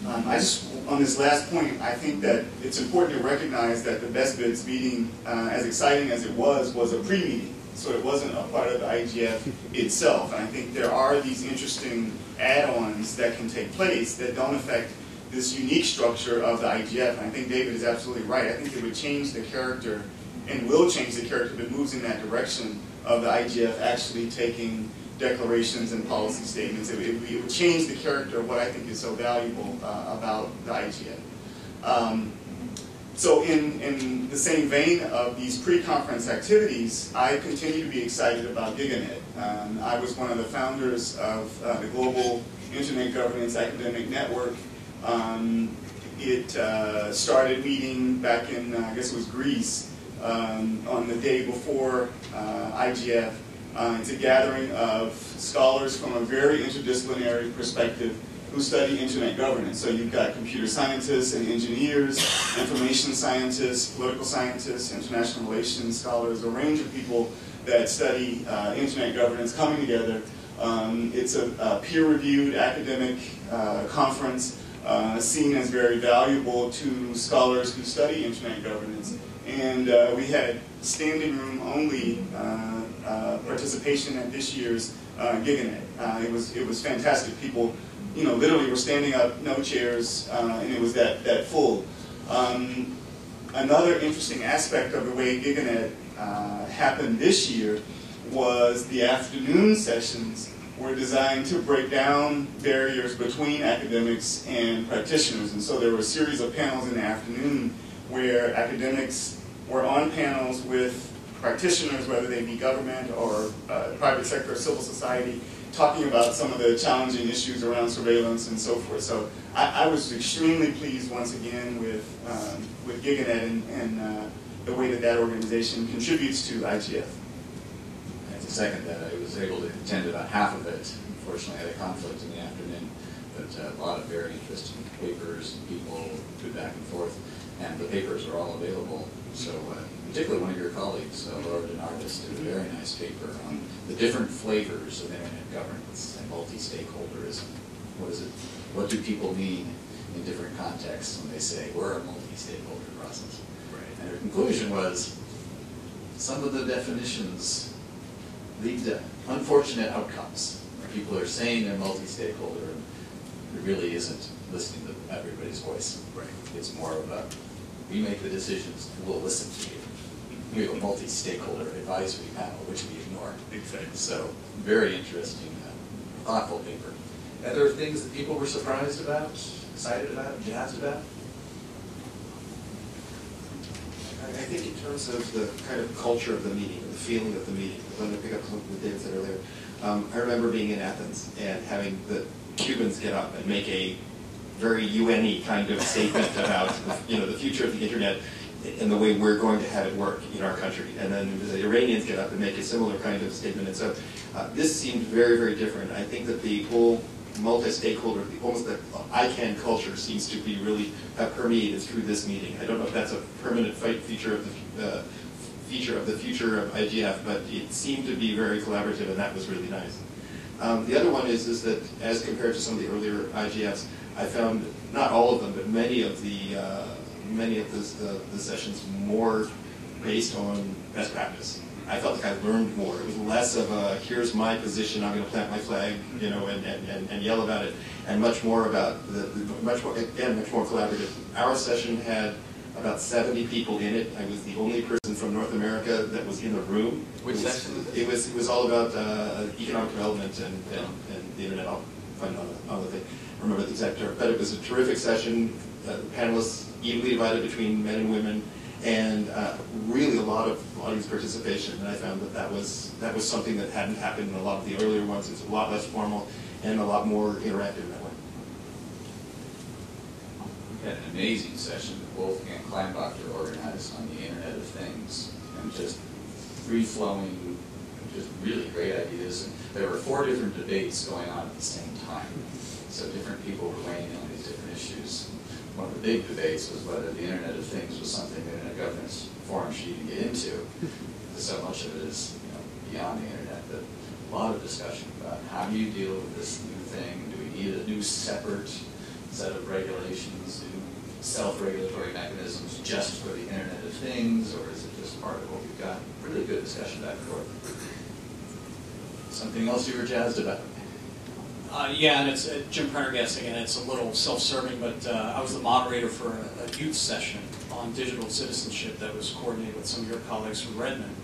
I just, on this last point, I think that it's important to recognize that the Best Bids meeting, as exciting as it was a pre-meeting. so it wasn't a part of the IGF itself. And I think there are these interesting add-ons that can take place that don't affect this unique structure of the IGF. And I think David is absolutely right. I think it would change the character and will change the character if it moves in that direction of the IGF actually taking declarations and policy statements. It would change the character of what I think is so valuable about the IGF. So in the same vein of these pre-conference activities, I continue to be excited about GigaNet. I was one of the founders of the Global Internet Governance Academic Network. It started meeting back in, I guess it was Greece, on the day before IGF. It's a gathering of scholars from a very interdisciplinary perspective who study internet governance. So you've got computer scientists and engineers, information scientists, political scientists, international relations scholars, a range of people that study internet governance coming together. It's a peer-reviewed academic conference seen as very valuable to scholars who study internet governance. And we had standing room only participation at this year's GigaNet. It was fantastic. People, literally were standing up, no chairs, and it was that full. Another interesting aspect of the way GigaNet happened this year was the afternoon sessions were designed to break down barriers between academics and practitioners. And so there were a series of panels in the afternoon where academics were on panels with practitioners, whether they be government or private sector or civil society, talking about some of the challenging issues around surveillance and so forth. So I was extremely pleased once again with GigaNet and the way that organization contributes to IGF. To second that, I was able to attend about half of it. Unfortunately, I had a conflict in the afternoon, but a lot of very interesting papers and people, good back and forth, and the papers are all available. So particularly one of your colleagues, Laura Denardis, did a very nice paper on the different flavors of internet governance and multi-stakeholderism. What is it? What do people mean in different contexts when they say we're a multi-stakeholder process? Right. And her conclusion was some of the definitions lead to unfortunate outcomes. Where people are saying they're multi-stakeholder and it really isn't listening to everybody's voice. Right. It's more of a, we make the decisions, we'll listen to you. We have a multi-stakeholder advisory panel, which we ignore. Exactly. So, very interesting, thoughtful paper. Are there things that people were surprised about, excited about, jazzed about? I think in terms of the kind of culture of the meeting, the feeling of the meeting, I'm going to pick up something that David said earlier. I remember being in Athens and having the Cubans get up and make a very UN-y kind of statement about the future of the internet and the way we're going to have it work in our country. And then the Iranians get up and make a similar kind of statement. And so this seemed very, very different. I think that the whole multi-stakeholder, almost the ICANN culture seems to be really permeated through this meeting. I don't know if that's a permanent feature of the future of IGF, but it seemed to be very collaborative, and that was really nice. The other one is that as compared to some of the earlier IGFs, I found not all of them, but many of the sessions more based on best practice. I felt like I learned more. It was less of a here's my position, I'm going to plant my flag, and yell about it, and much more about much more collaborative. Our session had about 70 people in it. I was the only person from North America that was in the room. Which session? It was all about economic development and the internet. I'll find on the thing. I remember the exact term, but it was a terrific session. Panelists evenly divided between men and women, and really a lot of audience participation. And I found that was something that hadn't happened in a lot of the earlier ones. It's a lot less formal and a lot more interactive that way. We had an amazing session that Wolfgang Kleinbacher organized on the Internet of Things, and just free-flowing, just really great ideas. And there were 4 different debates going on at the same time, so different people were weighing in on these different issues. One of the big debates was whether the Internet of Things was something the Internet Governance Forum should even get into, because so much of it is beyond the Internet. But a lot of discussion about how do you deal with this new thing? Do we need a new separate set of regulations, new self-regulatory mechanisms just for the Internet of Things, or is it just part of what we've got. Really good discussion back and forth. Something else you were jazzed about? Yeah, and it's Jim Prendergast again. It's a little self-serving, but I was the moderator for a youth session on digital citizenship that was coordinated with some of your colleagues from Redmond.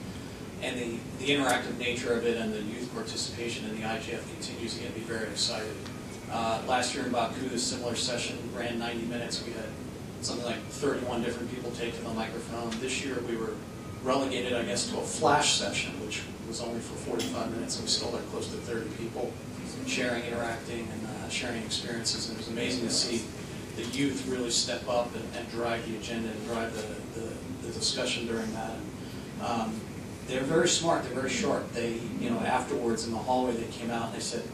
And the interactive nature of it and the youth participation in the IGF continues to get me very excited. Last year in Baku, a similar session ran 90 minutes. We had something like 31 different people take to the microphone. This year we were relegated, I guess, to a flash session, which was only for 45 minutes, and we still had close to 30 people sharing, interacting, and sharing experiences. And it was amazing to see the youth really step up and drive the agenda and drive the discussion during that. And, they're very smart. They're very sharp. They, afterwards in the hallway, they came out and they said,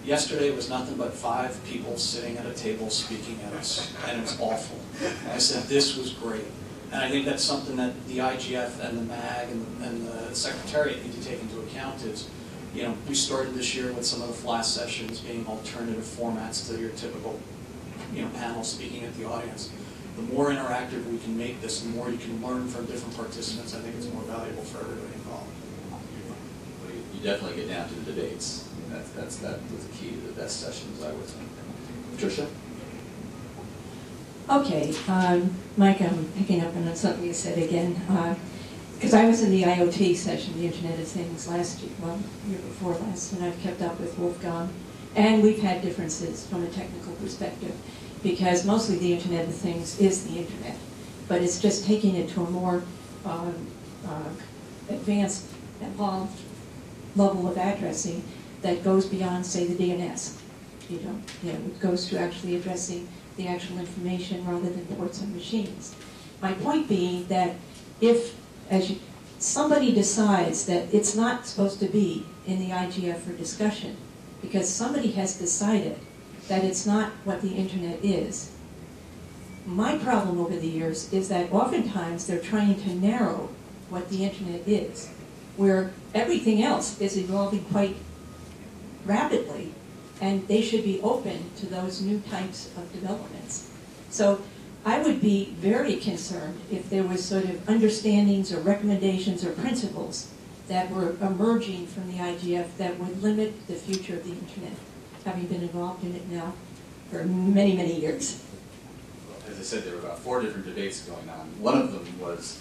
yesterday was nothing but 5 people sitting at a table speaking at us, and it was awful. And I said, this was great. And I think that's something that the IGF and the MAG and the Secretariat need to take into account is, we started this year with some of the flash sessions being alternative formats to your typical, panel speaking at the audience. The more interactive we can make this, the more you can learn from different participants. I think it's more valuable for everybody involved. Well, you definitely get down to the debates. That was the key to the best sessions, I would think. Patricia? Okay, Mike, I'm picking up on something you said again. Because I was in the IoT session, the Internet of Things, last year, year before last, and I've kept up with Wolfgang. And we've had differences from a technical perspective, because mostly the Internet of Things is the Internet, but it's just taking it to a more advanced, evolved level of addressing that goes beyond, say, the DNS. It goes to actually addressing the actual information rather than ports and machines. My point being that if, somebody decides that it's not supposed to be in the IGF for discussion, because somebody has decided that it's not what the Internet is. My problem over the years is that oftentimes they're trying to narrow what the Internet is, where everything else is evolving quite rapidly, and they should be open to those new types of developments. So I would be very concerned if there was sort of understandings or recommendations or principles that were emerging from the IGF that would limit the future of the Internet, having been involved in it now for many, many years. Well, as I said, there were about 4 different debates going on. One of them was,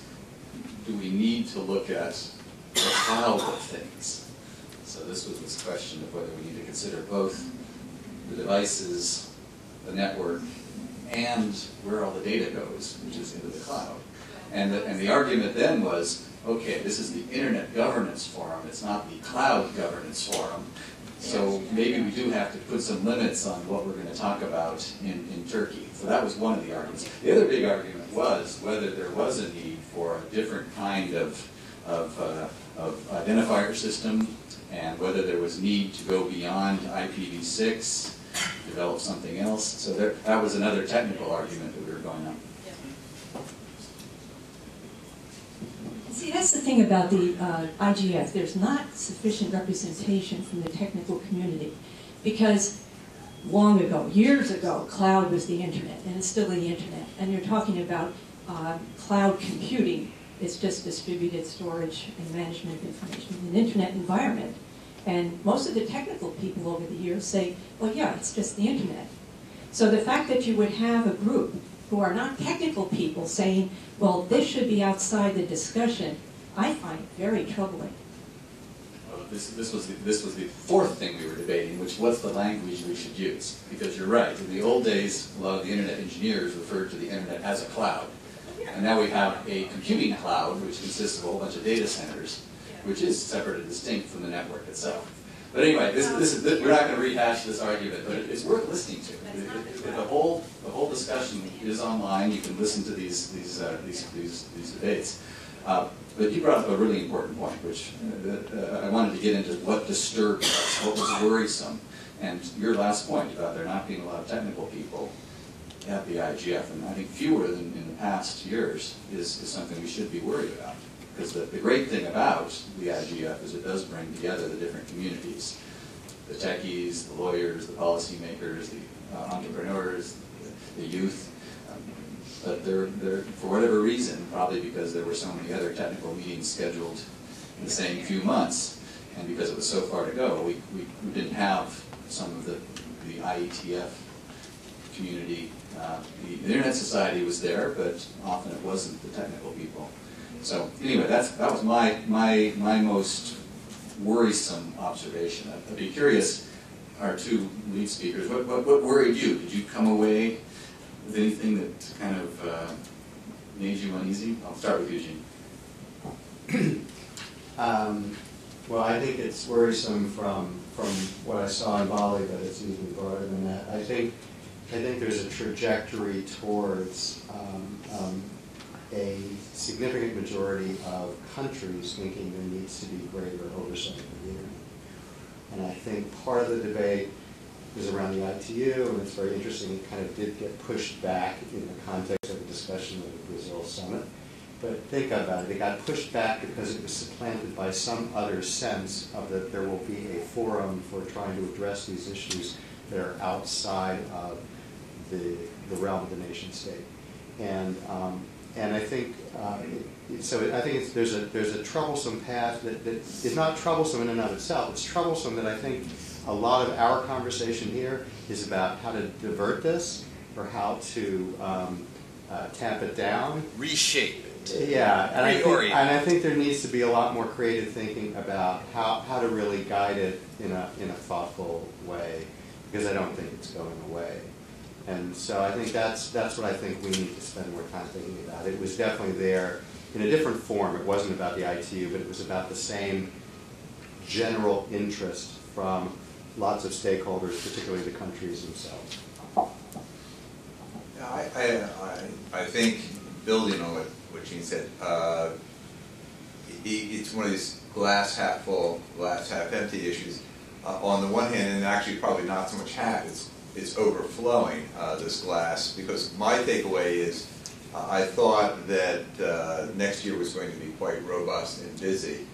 do we need to look at the cloud of things? So this was this question of whether we need to consider both the devices, the network, and where all the data goes, which is into the cloud. And the argument then was, okay, this is the Internet Governance Forum, it's not the Cloud Governance Forum. So maybe we do have to put some limits on what we're going to talk about in Turkey. So that was one of the arguments. The other big argument was whether there was a need for a different kind of identifier system, and whether there was need to go beyond IPv6, develop something else. So that was another technical argument that we were going on. See, that's the thing about the IGF. There's not sufficient representation from the technical community, because long ago, years ago, cloud was the Internet, and it's still the Internet. And you're talking about cloud computing. It's just distributed storage and management of information in an Internet environment. And most of the technical people over the years say, well, yeah, it's just the Internet. So the fact that you would have a group who are not technical people saying, well, this should be outside the discussion, I find very troubling. Well, this was the 4th thing we were debating, which was the language we should use. Because you're right, in the old days, a lot of the Internet engineers referred to the Internet as a cloud. And now we have a computing cloud, which consists of a whole bunch of data centers, which is separate and distinct from the network itself. But anyway, we're not going to rehash this argument, but it's worth listening to. The whole discussion is online. You can listen to these debates. But you brought up a really important point, which I wanted to get into what disturbed us, what was worrisome. And your last point about there not being a lot of technical people at the IGF, and I think fewer than in the past years, is something we should be worried about. Because the great thing about the IGF is it does bring together the different communities. The techies, the lawyers, the policymakers, the entrepreneurs, the youth. but they're for whatever reason, probably because there were so many other technical meetings scheduled in the same few months, and because it was so far to go, we didn't have some of the IETF community. The Internet Society was there, but often it wasn't the technical people. So anyway, that was my most worrisome observation. I'd be curious, our two lead speakers, what worried you? Did you come away with anything that kind of made you uneasy? I'll start with Eugene. Well, I think it's worrisome from what I saw in Bali, but it's even broader than that. I think there's a trajectory towards a significant majority of countries thinking there needs to be greater oversight of the Internet. And I think part of the debate is around the ITU, and it's very interesting. It kind of did get pushed back in the context of a discussion of the Brazil summit. But think about it. It got pushed back because it was supplanted by some other sense of that there will be a forum for trying to address these issues that are outside of the realm of the nation state. And I think there's a troublesome path that is not troublesome in and of itself. It's troublesome that I think a lot of our conversation here is about how to divert this or how to tamp it down, reshape it. Yeah, and I think there needs to be a lot more creative thinking about how to really guide it in a thoughtful way, because I don't think it's going away. And so I think that's what I think we need to spend more time thinking about. It was definitely there in a different form. It wasn't about the ITU, but it was about the same general interest from lots of stakeholders, particularly the countries themselves. I think, building on what Gene said, it's one of these glass half full, glass half empty issues. On the one hand, and actually probably not so much half, it's overflowing, this glass, because my takeaway is I thought that next year was going to be quite robust and busy.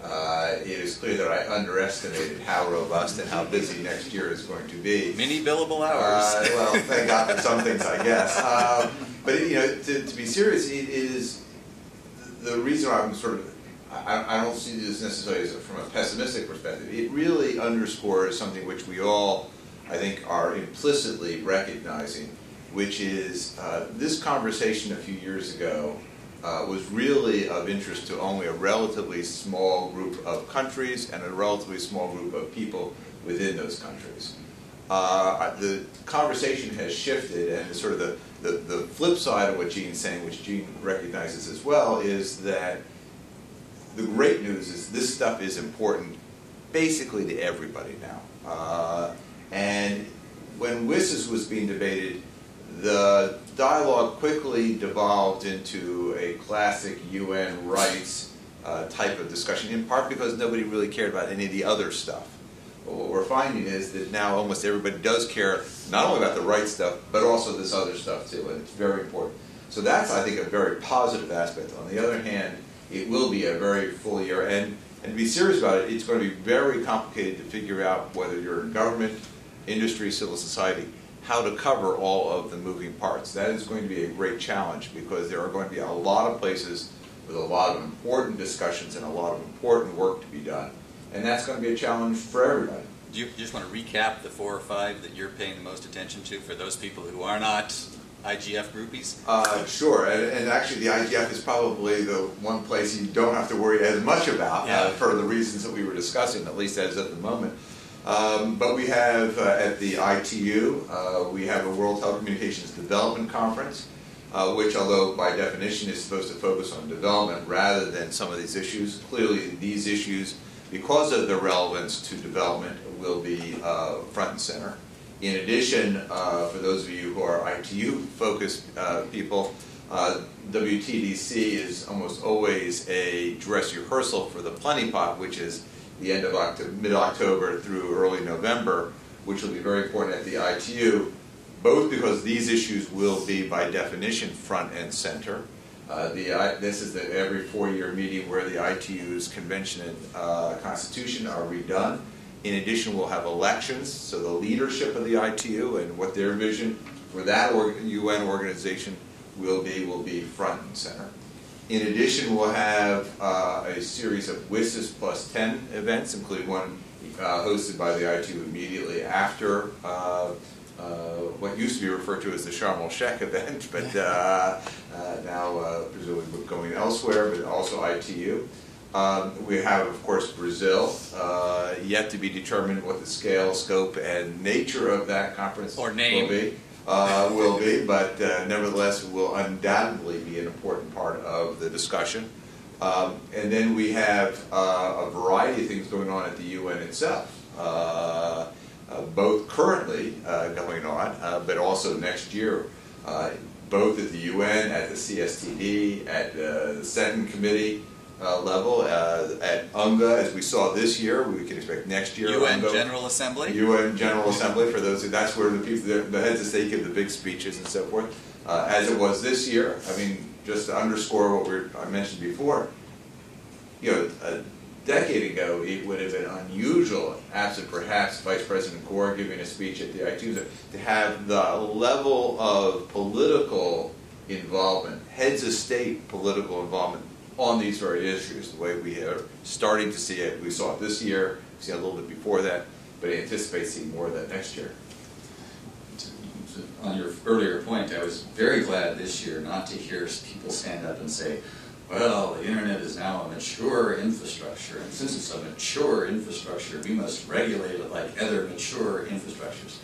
It is clear that I underestimated how robust and how busy next year is going to be. Many billable hours. Well, thank God for some things, I guess. But to be serious, it is the reason I'm sort of, I don't see this necessarily as from a pessimistic perspective. It really underscores something which we all, I think, are implicitly recognizing, which is this conversation a few years ago was really of interest to only a relatively small group of countries and a relatively small group of people within those countries. The conversation has shifted, and sort of the flip side of what Gene's saying, which Gene recognizes as well, is that the great news is this stuff is important basically to everybody now. And when WSIS was being debated, the dialogue quickly devolved into a classic UN rights type of discussion, in part because nobody really cared about any of the other stuff. But what we're finding is that now almost everybody does care not only about the right stuff, but also this other stuff too, and it's very important. So that's, I think, a very positive aspect. On the other hand, it will be a very full year, and to be serious about it, it's going to be very complicated to figure out whether you're in government, industry, civil society, how to cover all of the moving parts. That is going to be a great challenge, because there are going to be a lot of places with a lot of important discussions and a lot of important work to be done. And that's going to be a challenge for everybody. Do you just want to recap the 4 or 5 that you're paying the most attention to for those people who are not IGF groupies? Sure, and actually the IGF is probably the one place you don't have to worry as much about for the reasons that we were discussing, at least as at the moment. But we have at the ITU, we have a World Telecommunications Development Conference, which, although by definition is supposed to focus on development rather than some of these issues, clearly these issues, because of their relevance to development, will be front and center. In addition, for those of you who are ITU-focused people, WTDC is almost always a dress rehearsal for the Plenty Pot, which is the end of mid-October through early November, which will be very important at the ITU, both because these issues will be, by definition, front and center. This is the every 4-year meeting where the ITU's convention and constitution are redone. In addition, we'll have elections, so the leadership of the ITU and what their vision for that UN organization will be front and center. In addition, we'll have a series of WISIS plus 10 events, including one hosted by the ITU immediately after what used to be referred to as the Sharm el-Sheikh event, but now presumably going elsewhere, but also ITU. We have, of course, Brazil, yet to be determined what the scale, scope, and nature of that conference will be. But nevertheless will undoubtedly be an important part of the discussion. And then we have a variety of things going on at the UN itself, both currently going on, but also next year, both at the UN, at the CSTD, at the Senate Committee level, at UNGA, as we saw this year, we can expect next year. UN UNGA, General Assembly? UN General Assembly, for those, that's where the people, the heads of state give the big speeches and so forth. As it was this year, I mean, just to underscore what I mentioned before, you know, a decade ago, it would have been unusual, absent perhaps Vice President Gore giving a speech at the ITU, to have the level of political involvement, heads of state political involvement on these very issues, the way we are starting to see it. We saw it this year, we saw it a little bit before that, but I anticipate seeing more of that next year. On your earlier point, I was very glad this year not to hear people stand up and say, well, the internet is now a mature infrastructure, and since it's a mature infrastructure, we must regulate it like other mature infrastructures.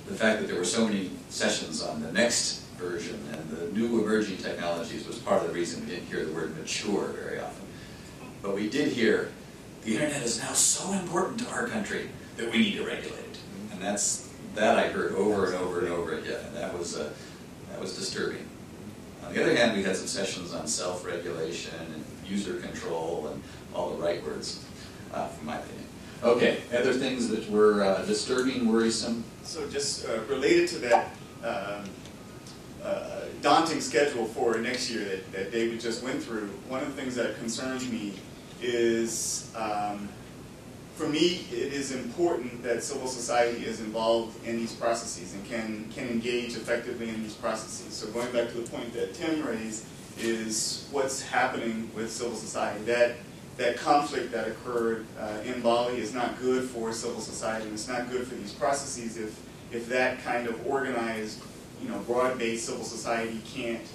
The fact that there were so many sessions on the next version and the new emerging technologies was part of the reason we didn't hear the word mature very often. But we did hear, the internet is now so important to our country that we need to regulate it. And that I heard over and over and over again, and that was disturbing. On the other hand, we had some sessions on self-regulation and user control and all the right words, from my opinion. Okay, other things that were disturbing, worrisome? So just related to that daunting schedule for next year that David just went through, one of the things that concerns me is, for me, it is important that civil society is involved in these processes and can engage effectively in these processes. So going back to the point that Tim raised is what's happening with civil society. That conflict that occurred in Bali is not good for civil society, and it's not good for these processes if that kind of organized, broad-based civil society can't,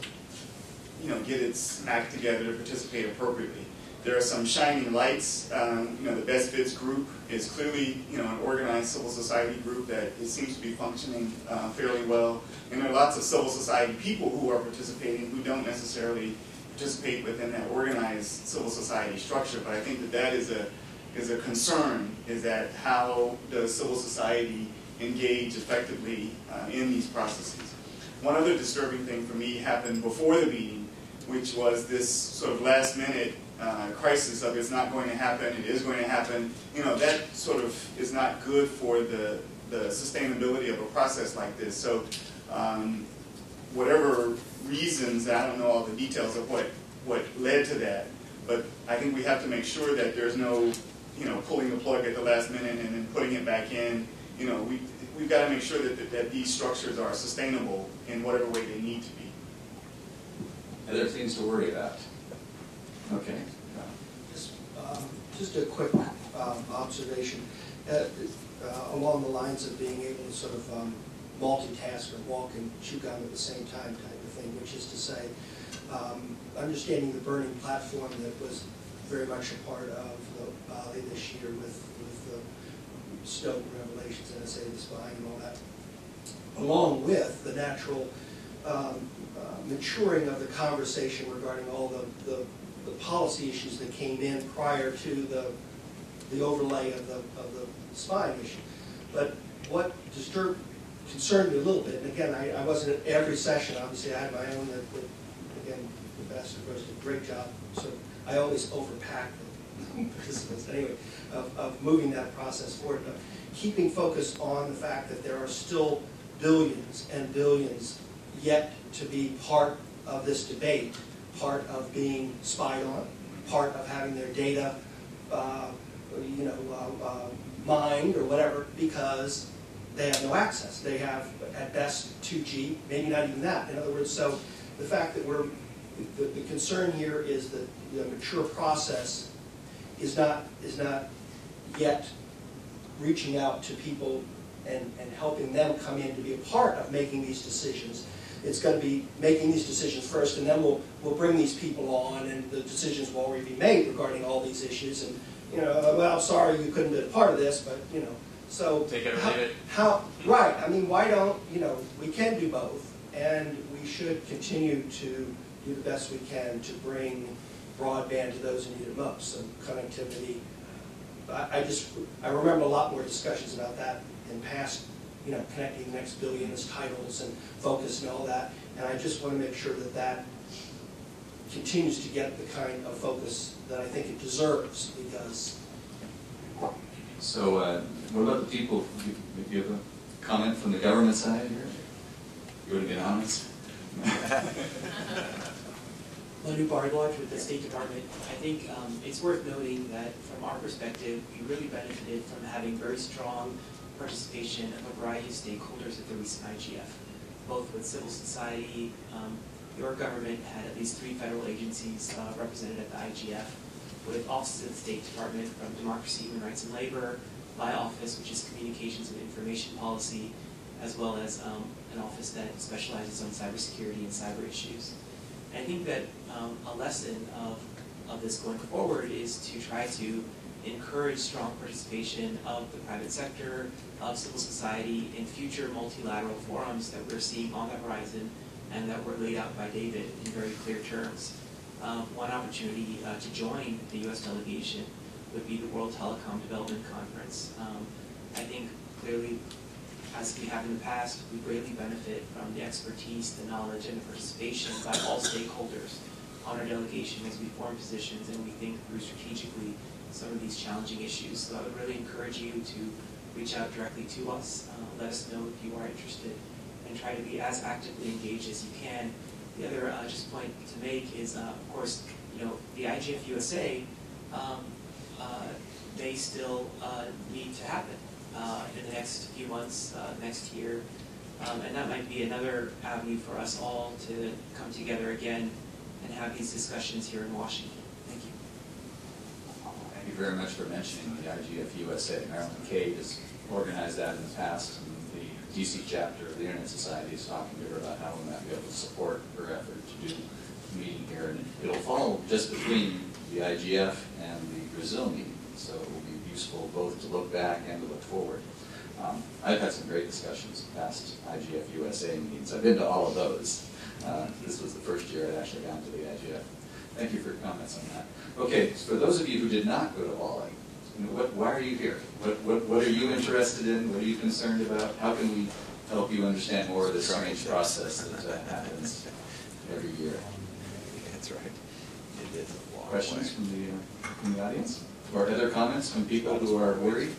get its act together to participate appropriately. There are some shining lights. The Best Fits group is clearly, an organized civil society group that it seems to be functioning fairly well. And there are lots of civil society people who are participating who don't necessarily participate within that organized civil society structure. But I think that is a concern, is that how does civil society engage effectively in these processes. One other disturbing thing for me happened before the meeting, which was this sort of last minute crisis of it's not going to happen, it is going to happen. That sort of is not good for the sustainability of a process like this. So whatever reasons, I don't know all the details of what led to that, but I think we have to make sure that there's no pulling the plug at the last minute and then putting it back in. We've got to make sure that these structures are sustainable in whatever way they need to be. Other things to worry about? Okay. Just a quick observation along the lines of being able to sort of multitask or walk and chew gum at the same time type of thing, which is to say, understanding the burning platform that was very much a part of the Bali this year with the Stoke revelations, NSA, the spying and all that, along with the natural maturing of the conversation regarding all the policy issues that came in prior to the overlay of the spying issue. But what concerned me a little bit, and again, I wasn't at every session, obviously I had my own that again, Ambassador Gross did a great job, so I always overpack the participants anyway, of moving that process forward, but keeping focus on the fact that there are still billions and billions yet to be part of this debate, part of being spied on, part of having their data mined or whatever, because they have no access. They have, at best, 2G, maybe not even that. In other words, so the fact that the concern here is that the mature process is not yet reaching out to people and helping them come in to be a part of making these decisions. It's going to be making these decisions first, and then we'll bring these people on, and the decisions will already be made regarding all these issues. And well, sorry you couldn't be a part of this, but so take it or leave it. Right? I mean, why don't we can do both, and we should continue to do the best we can to bring broadband to those who need it most. So connectivity. I remember a lot more discussions about that in past. Connecting the next billion as titles and focus and all that. And I just want to make sure that continues to get the kind of focus that I think it deserves, because... So what about the people? Do you have a comment from the government side here? You want to be honest? Lou Bartlodge with the State Department. I think it's worth noting that from our perspective, we really benefited from having very strong participation of a variety of stakeholders at the recent IGF, both with civil society. Your government had at least 3 federal agencies represented at the IGF, with offices of the State Department from Democracy, Human Rights, and Labor, my office, which is Communications and Information Policy, as well as an office that specializes on cybersecurity and cyber issues. And I think that a lesson of this going forward is to try to encourage strong participation of the private sector, of civil society in future multilateral forums that we're seeing on the horizon and that were laid out by David in very clear terms. One opportunity to join the U.S. delegation would be the World Telecom Development Conference. I think clearly, as we have in the past, we greatly benefit from the expertise, the knowledge, and the participation by all stakeholders on our delegation as we form positions and we think through strategically some of these challenging issues. So I would really encourage you to reach out directly to us, let us know if you are interested, and try to be as actively engaged as you can. The other just point to make is, of course, the IGF USA, they still need to happen in the next few months, next year, and that might be another avenue for us all to come together again and have these discussions here in Washington. Thank you. Thank you very much for mentioning the IGF USA. Marilyn Cade has organized that in the past, and the DC chapter of the Internet Society is talking to her about how we might be able to support her effort to do a meeting here. And it'll fall just between the IGF and the Brazil meeting, so it will be useful both to look back and to look forward. I've had some great discussions past IGF USA meetings. I've been to all of those. This was the first year I'd actually gone to the IGF. Thank you for your comments on that. Okay, for those of you who did not go to Bali, why are you here? What are you interested in? What are you concerned about? How can we help you understand more of this strange process that happens every year? That's right. It is a long Questions way. from the audience? Or other comments from people who are worried?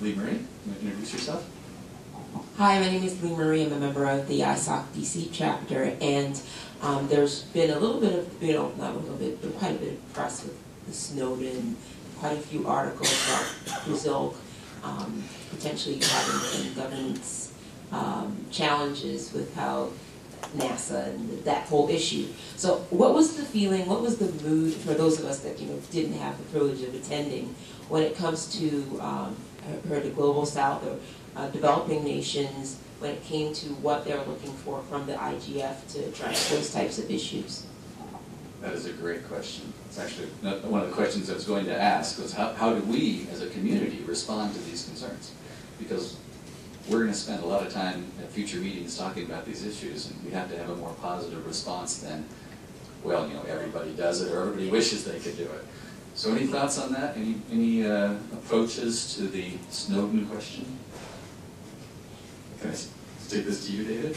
Lee Marie, you want to introduce yourself? Hi, my name is Lee Marie. I'm a member of the ISOC-DC chapter, and there's been a little bit of, not a little bit, but quite a bit of press with the Snowden, quite a few articles about Brazil potentially having some governance challenges with how NASA and that whole issue. So what was the feeling, what was the mood for those of us that didn't have the privilege of attending when it comes to the global south or developing nations, when it came to what they're looking for from the IGF to address those types of issues? That is a great question. It's actually one of the questions I was going to ask was how do we as a community respond to these concerns? Because we're going to spend a lot of time at future meetings talking about these issues, and we have to have a more positive response than, well, everybody does it or everybody wishes they could do it. So any thoughts on that? Any approaches to the Snowden question? Can I take this to you, David?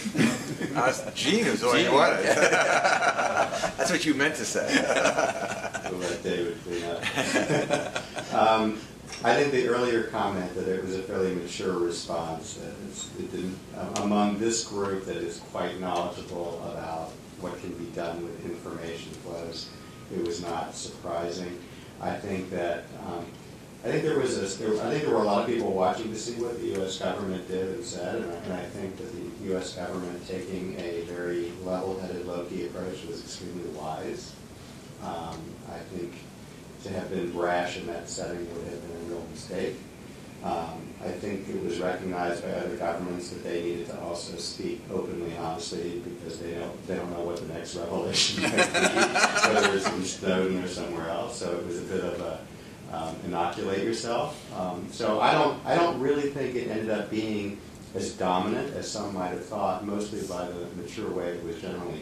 Gene was where you wanted. That's what you meant to say. We'll let David clean up. I think the earlier comment that it was a fairly mature response, among this group that is quite knowledgeable about what can be done with information flows, it was not surprising. I think that I think there was I think there were a lot of people watching to see what the U.S. government did and said, and I think that the U.S. government taking a very level-headed, low-key approach was extremely wise. I think to have been brash in that setting would have been a real mistake. I think it was recognized by other governments that they needed to also speak openly and honestly because they don't know what the next revelation might be, whether it's in Snowden or somewhere else. So it was a bit of a inoculate yourself. So I don't really think it ended up being as dominant as some might have thought, mostly by the mature way it was generally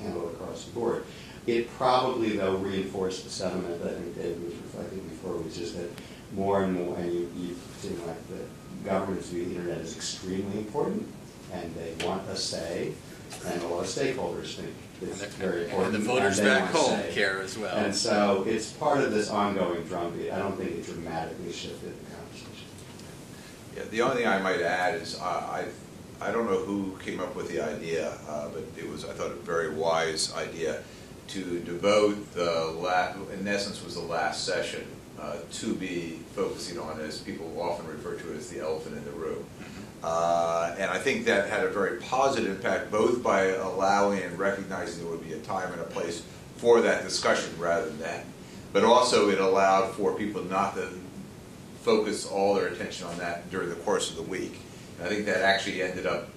handled across the board. It probably, though, reinforced the sentiment that I think David was reflecting before, which is that more and more, and you seem like the governments view the internet as extremely important, and they want a say, and a lot of stakeholders think it's very important. And the voters back home care as well. And so it's part of this ongoing drumbeat. I don't think it dramatically shifted the conversation. Yeah, the only thing I might add is I don't know who came up with the idea, but it was, I thought, a very wise idea to devote in essence, was the last session to be focusing on, as people often refer to it, as the elephant in the room. And I think that had a very positive impact, both by allowing and recognizing there would be a time and a place for that discussion rather than that. But also it allowed for people not to focus all their attention on that during the course of the week. And I think that actually ended up,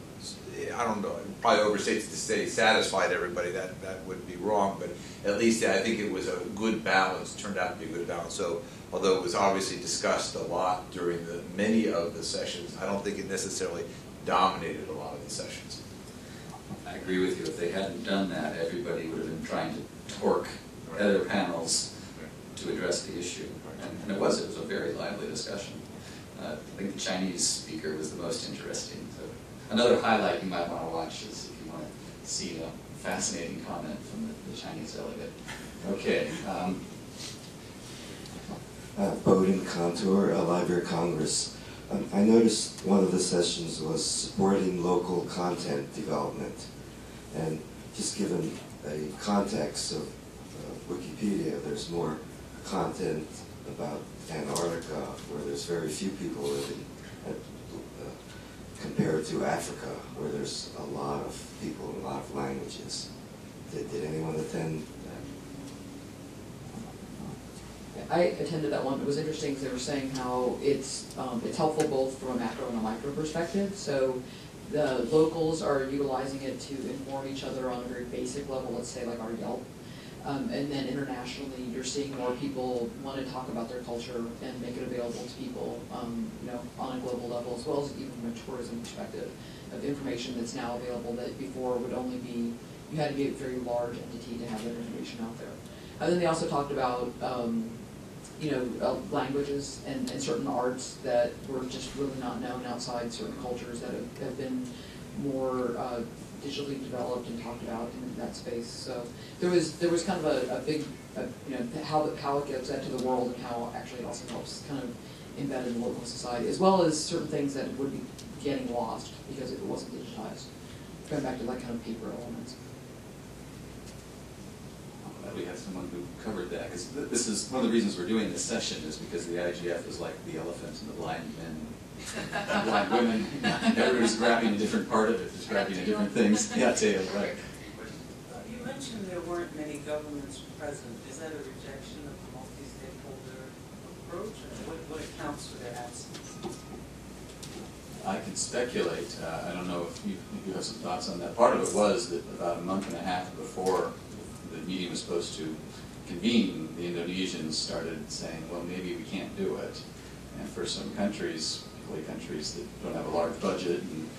I don't know, probably overstates to say satisfied everybody, that would be wrong, but at least I think it was a good balance, turned out to be a good balance. So although it was obviously discussed a lot during many of the sessions, I don't think it necessarily dominated a lot of the sessions. I agree with you. If they hadn't done that, everybody would have been trying to torque other panels to address the issue. And it was a very lively discussion. I think the Chinese speaker was the most interesting. So another highlight you might want to watch is if you want to see a fascinating comment from the Chinese delegate. Okay. Bowden Contour, Library of Congress. I noticed one of the sessions was supporting local content development. And just given a context of Wikipedia, there's more content about Antarctica, where there's very few people living, compared to Africa, where there's a lot of people and a lot of languages. Did anyone attend that? I attended that one. It was interesting because they were saying how it's helpful both from a macro and a micro perspective. So the locals are utilizing it to inform each other on a very basic level, let's say like our Yelp. And then internationally, you're seeing more people want to talk about their culture and make it available to people, on a global level, as well as even from a tourism perspective of information that's now available that before would only be, you had to be a very large entity to have that information out there. And then they also talked about, languages and certain arts that were just really not known outside certain cultures that have been more digitally developed and talked about in that space. So there was kind of a big, how it gives that to the world and how actually it also helps kind of embed in local society, as well as certain things that would be getting lost because it wasn't digitized. Going back to that kind of paper elements. I'm glad we have someone who covered that, because this is one of the reasons we're doing this session is because the IGF is like the elephant and the blind men. Blind women, everybody's grabbing a different part of it, just grabbing at different things. Yeah, Taylor, right. You mentioned there weren't many governments present. Is that a rejection of the multi-stakeholder approach, or what accounts for their absence? I can speculate. I don't know if you have some thoughts on that. Part of it was that about a month and a half before the meeting was supposed to convene, the Indonesians started saying, well, maybe we can't do it. And for some countries, countries that don't have a large budget, and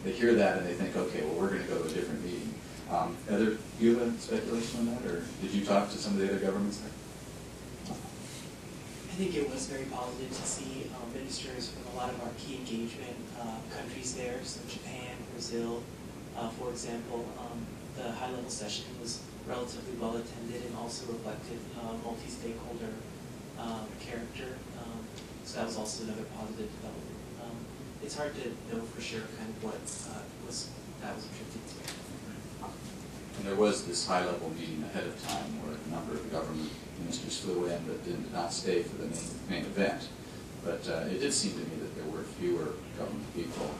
they hear that and they think, okay, well, we're going to go to a different meeting. Do you have a speculation on that, or did you talk to some of the other governments there? I think it was very positive to see ministers from a lot of our key engagement countries there, so Japan, Brazil, for example. The high-level session was relatively well attended and also reflected multi-stakeholder character. So that was also another positive development. It's hard to know for sure kind of what that was attributed to. And there was this high-level meeting ahead of time where a number of the government ministers flew in but did not stay for the main event. But it did seem to me that there were fewer government people,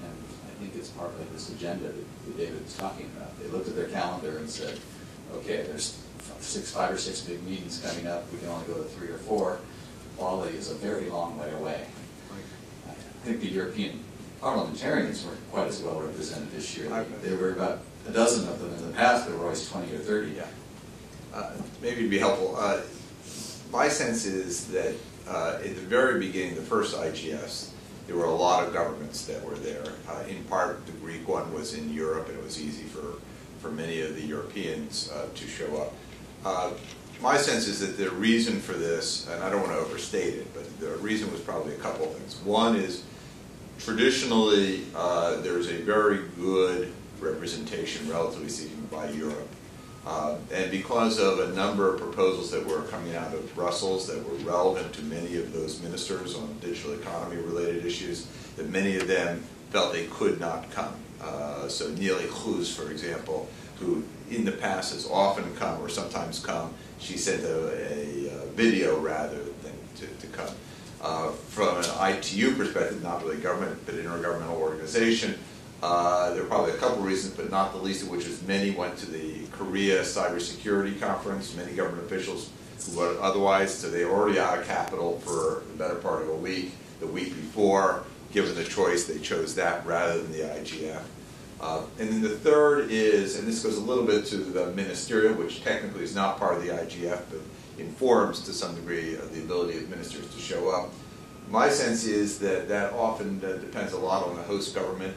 and I think it's partly this agenda that David was talking about. They looked at their calendar and said, okay, there's 5 or 6 big meetings coming up, we can only go to 3 or 4. Bali is a very long way away. I think the European parliamentarians weren't quite as well represented this year. There were about a dozen of them in the past, there were always 20 or 30. Yeah. Maybe it'd be helpful. My sense is that at the very beginning, the first IGFs, there were a lot of governments that were there. In part, the Greek one was in Europe, and it was easy for many of the Europeans to show up. My sense is that the reason for this, and I don't want to overstate it, but the reason was probably a couple of things. One is, traditionally, there's a very good representation, relatively speaking, by Europe. And because of a number of proposals that were coming out of Brussels that were relevant to many of those ministers on digital economy related issues, that many of them felt they could not come. So Neelie Kroes, for example, who in the past has often come or sometimes come, she sent a video rather than to come. From an ITU perspective, not really government, but intergovernmental organization, there are probably a couple reasons, but not the least of which is many went to the Korea cybersecurity conference, many government officials who were otherwise, so they were already out of capital for the better part of a week. The week before, given the choice, they chose that rather than the IGF. And then the third is, and this goes a little bit to the ministerial, which technically is not part of the IGF, but informs to some degree of the ability of ministers to show up. My sense is that that often depends a lot on the host government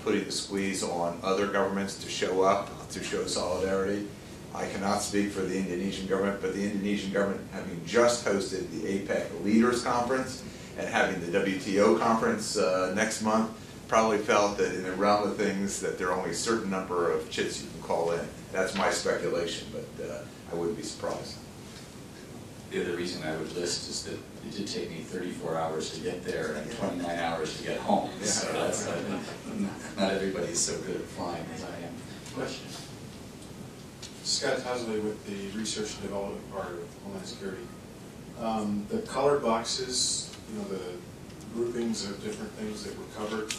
putting the squeeze on other governments to show up, to show solidarity. I cannot speak for the Indonesian government, but the Indonesian government, having just hosted the APEC Leaders Conference and having the WTO conference next month, probably felt that in the realm of things that there are only a certain number of chits you can call in. That's my speculation, but I wouldn't be surprised. The other reason I would list is that it did take me 34 hours to get there and 29 hours to get home. Yeah. So that's, not everybody's so good at flying as I am. Question? Scott Husley with the Research and Development part of Homeland Security. The colored boxes, the groupings of different things that were covered,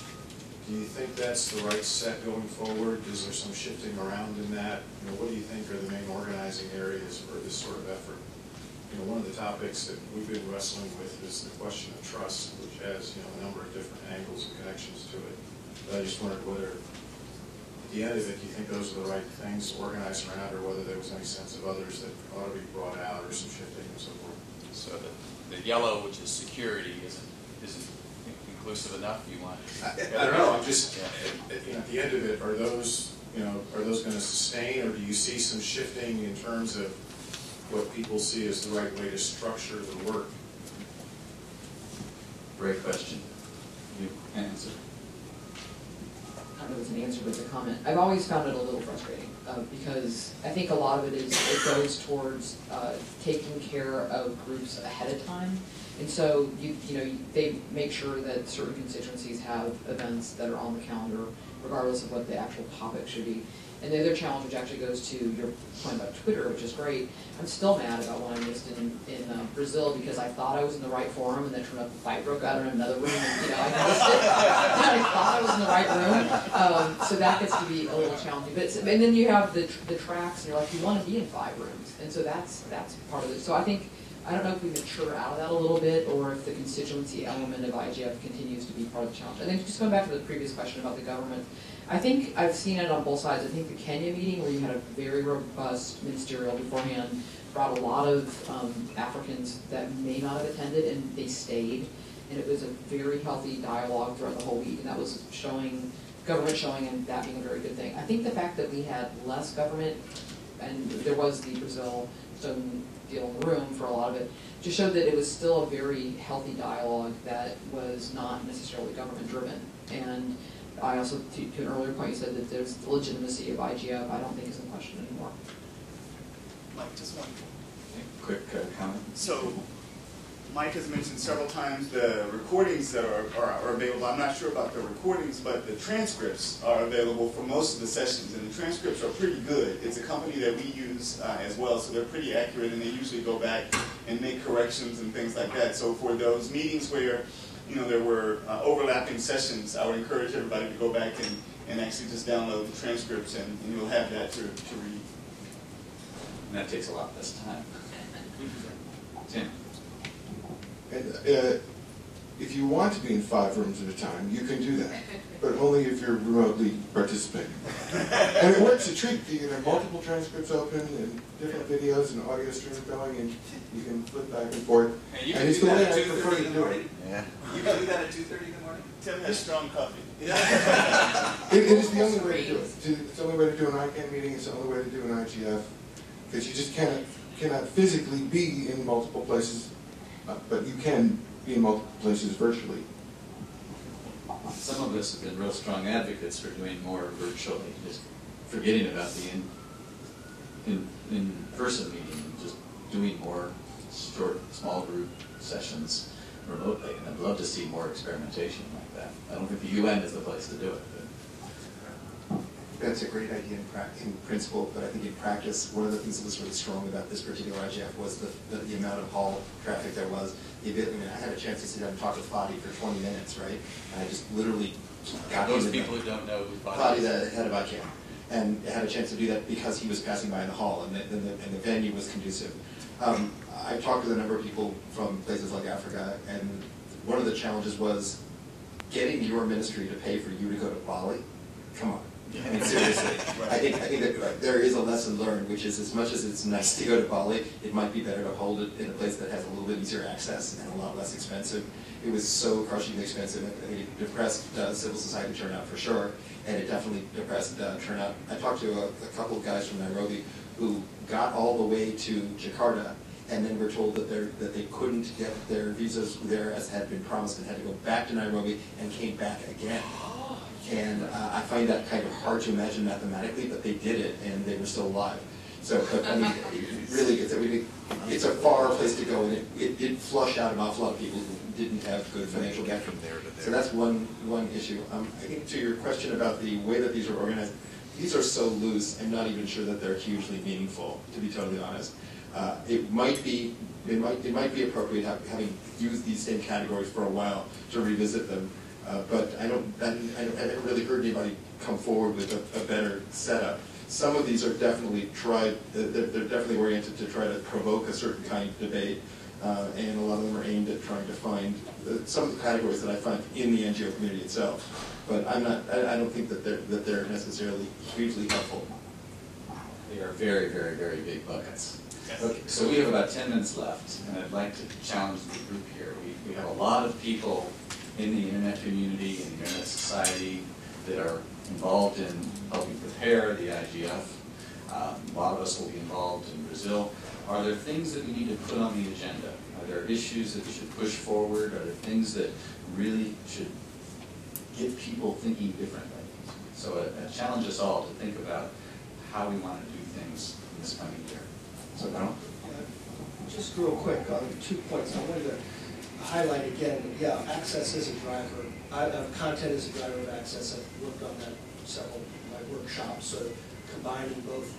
do you think that's the right set going forward? Is there some shifting around in that? What do you think are the main organizing areas for this sort of effort? One of the topics that we've been wrestling with is the question of trust, which has a number of different angles and connections to it. But I just wondered whether, at the end of it, do you think those are the right things to organize around, or whether there was any sense of others that ought to be brought out, or some shifting and so forth? So the yellow, which is security, isn't inclusive enough? You want? I don't know. I'm just at the end of it, are those going to sustain, or do you see some shifting in terms of what people see as the right way to structure the work? Great question. You answer. I don't know if it's an answer, but it's a comment. I've always found it a little frustrating because I think a lot of it goes towards taking care of groups ahead of time. And so, they make sure that certain constituencies have events that are on the calendar, regardless of what the actual topic should be. And the other challenge, which actually goes to your point about Twitter, which is great, I'm still mad about what I missed in Brazil because I thought I was in the right forum, and then turned out the fight broke out in another room, and I missed it. I thought I was in the right room, so that gets to be a little challenging. And then you have the tracks, and you're like, you want to be in 5 rooms, and so that's part of it. So I don't know if we mature out of that a little bit, or if the constituency element of IGF continues to be part of the challenge. I think just going back to the previous question about the government, I think I've seen it on both sides. I think the Kenya meeting, where you had a very robust ministerial beforehand, brought a lot of Africans that may not have attended, and they stayed. And it was a very healthy dialogue throughout the whole week, and that was government showing, and that being a very good thing. I think the fact that we had less government, and there was the Brazil deal in the room for a lot of it, just showed that it was still a very healthy dialogue that was not necessarily government driven. And I also, to an earlier point, you said that there's the legitimacy of IGF, I don't think is in question anymore. Mike, just one quick comment. So Mike has mentioned several times the recordings that are available. I'm not sure about the recordings, but the transcripts are available for most of the sessions, and the transcripts are pretty good. It's a company that we use as well, so they're pretty accurate, and they usually go back and make corrections and things like that. So for those meetings where there were overlapping sessions, I would encourage everybody to go back and actually just download the transcripts, and you'll have that to read. And that takes a lot less time. Tim? And if you want to be in 5 rooms at a time, you can do that, but only if you're remotely participating. And it works a treat. You can have multiple transcripts open and different videos and audio streams going, and you can flip back and forth. And you and can it's do the way that I at 2:30 prefer in to the do it. morning? Yeah. You can do that at 2:30 in the morning? Tim has strong coffee. It is the only way to do it. It's the only way to do an ICANN meeting. It's the only way to do an IGF, because you just cannot physically be in multiple places, but you can be in multiple places virtually. Some of us have been real strong advocates for doing more virtually, just forgetting about the in-person meeting, and just doing more short, small group sessions remotely. And I'd love to see more experimentation like that. I don't think the UN is the place to do it. That's a great idea in principle, but I think in practice, one of the things that was really strong about this particular IGF was the amount of hall traffic there was. I had a chance to sit down and talk with Fadi for 20 minutes, right? And I just literally got Those people who don't know who Fadi, the head of ICANN, and I had a chance to do that because he was passing by in the hall, and the venue was conducive. I talked with a number of people from places like Africa, and one of the challenges was getting your ministry to pay for you to go to Bali. Come on. I mean, seriously. I think that there is a lesson learned, which is as much as it's nice to go to Bali, it might be better to hold it in a place that has a little bit easier access and a lot less expensive. It was so crushingly expensive. I think it depressed civil society turnout for sure, and it definitely depressed turnout. I talked to a couple of guys from Nairobi who got all the way to Jakarta, and then were told that they couldn't get their visas there as had been promised, and had to go back to Nairobi and came back again. And I find that kind of hard to imagine mathematically, but they did it, and they were still alive. So, but, I mean, really, it's a far place to go, and it did flush out an awful lot of people who didn't have good financial backing. So that's one issue. I think to your question about the way that these are organized, these are so loose, I'm not even sure that they're hugely meaningful, to be totally honest. It might be appropriate, having used these same categories for a while, to revisit them. But I haven't really heard anybody come forward with a better setup. Some of these are definitely they're definitely oriented to try to provoke a certain kind of debate, and a lot of them are aimed at trying to find some of the categories that I find in the NGO community itself. But I don't think that they're necessarily hugely helpful. They are very, very, very big buckets. Okay, so we have about 10 minutes left, and I'd like to challenge the group here. We have a lot of people in the internet community and the internet society that are involved in helping prepare the IGF. A lot of us will be involved in Brazil. Are there things that we need to put on the agenda? Are there issues that we should push forward? Are there things that really should get people thinking differently? So I challenge us all to think about how we want to do things in this coming year. So Donald? Just real quick on 2 points. I wanted to highlight again, access is a driver. Content is a driver of access. I've worked on that several of my workshops, sort of combining both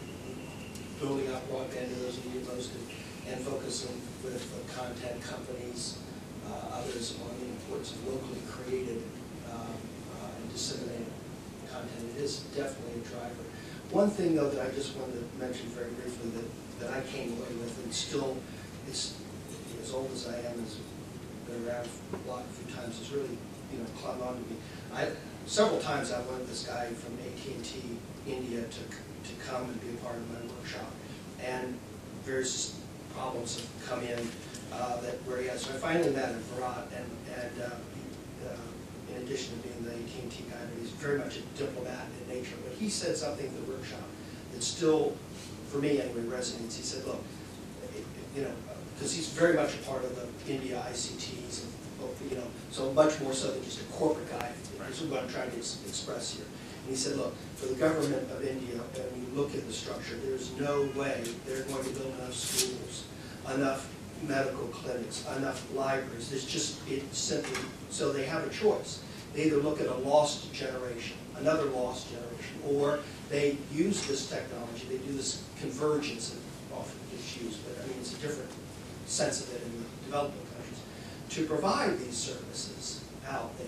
building up broadband to those who need most and focusing with content companies, others on the importance of locally created and disseminated content. It is definitely a driver. One thing, though, that I just wanted to mention very briefly that I came away with, and still, it's as old as I am, has been around a few times, has really, clung on to me. Several times I wanted this guy from AT&T India to come and be a part of my workshop, and various problems have come in where he has. So I finally met him, Virat, and in addition to being the AT&T guy, but he's very much a diplomat in nature. But he said something at the workshop that still, for me anyway, resonates. He said, look, because he's very much a part of the India ICTs, so much more so than just a corporate guy. This is what I'm trying to express here. And he said, look, for the government of India, when you look at the structure, there's no way they're going to build enough schools, enough medical clinics, enough libraries. It's just, it's simply, so they have a choice. They either look at a lost generation, another lost generation, or they use this technology, they do this convergence, and often gets used, but I mean, it's a different sense of it in the developing countries, to provide these services out there.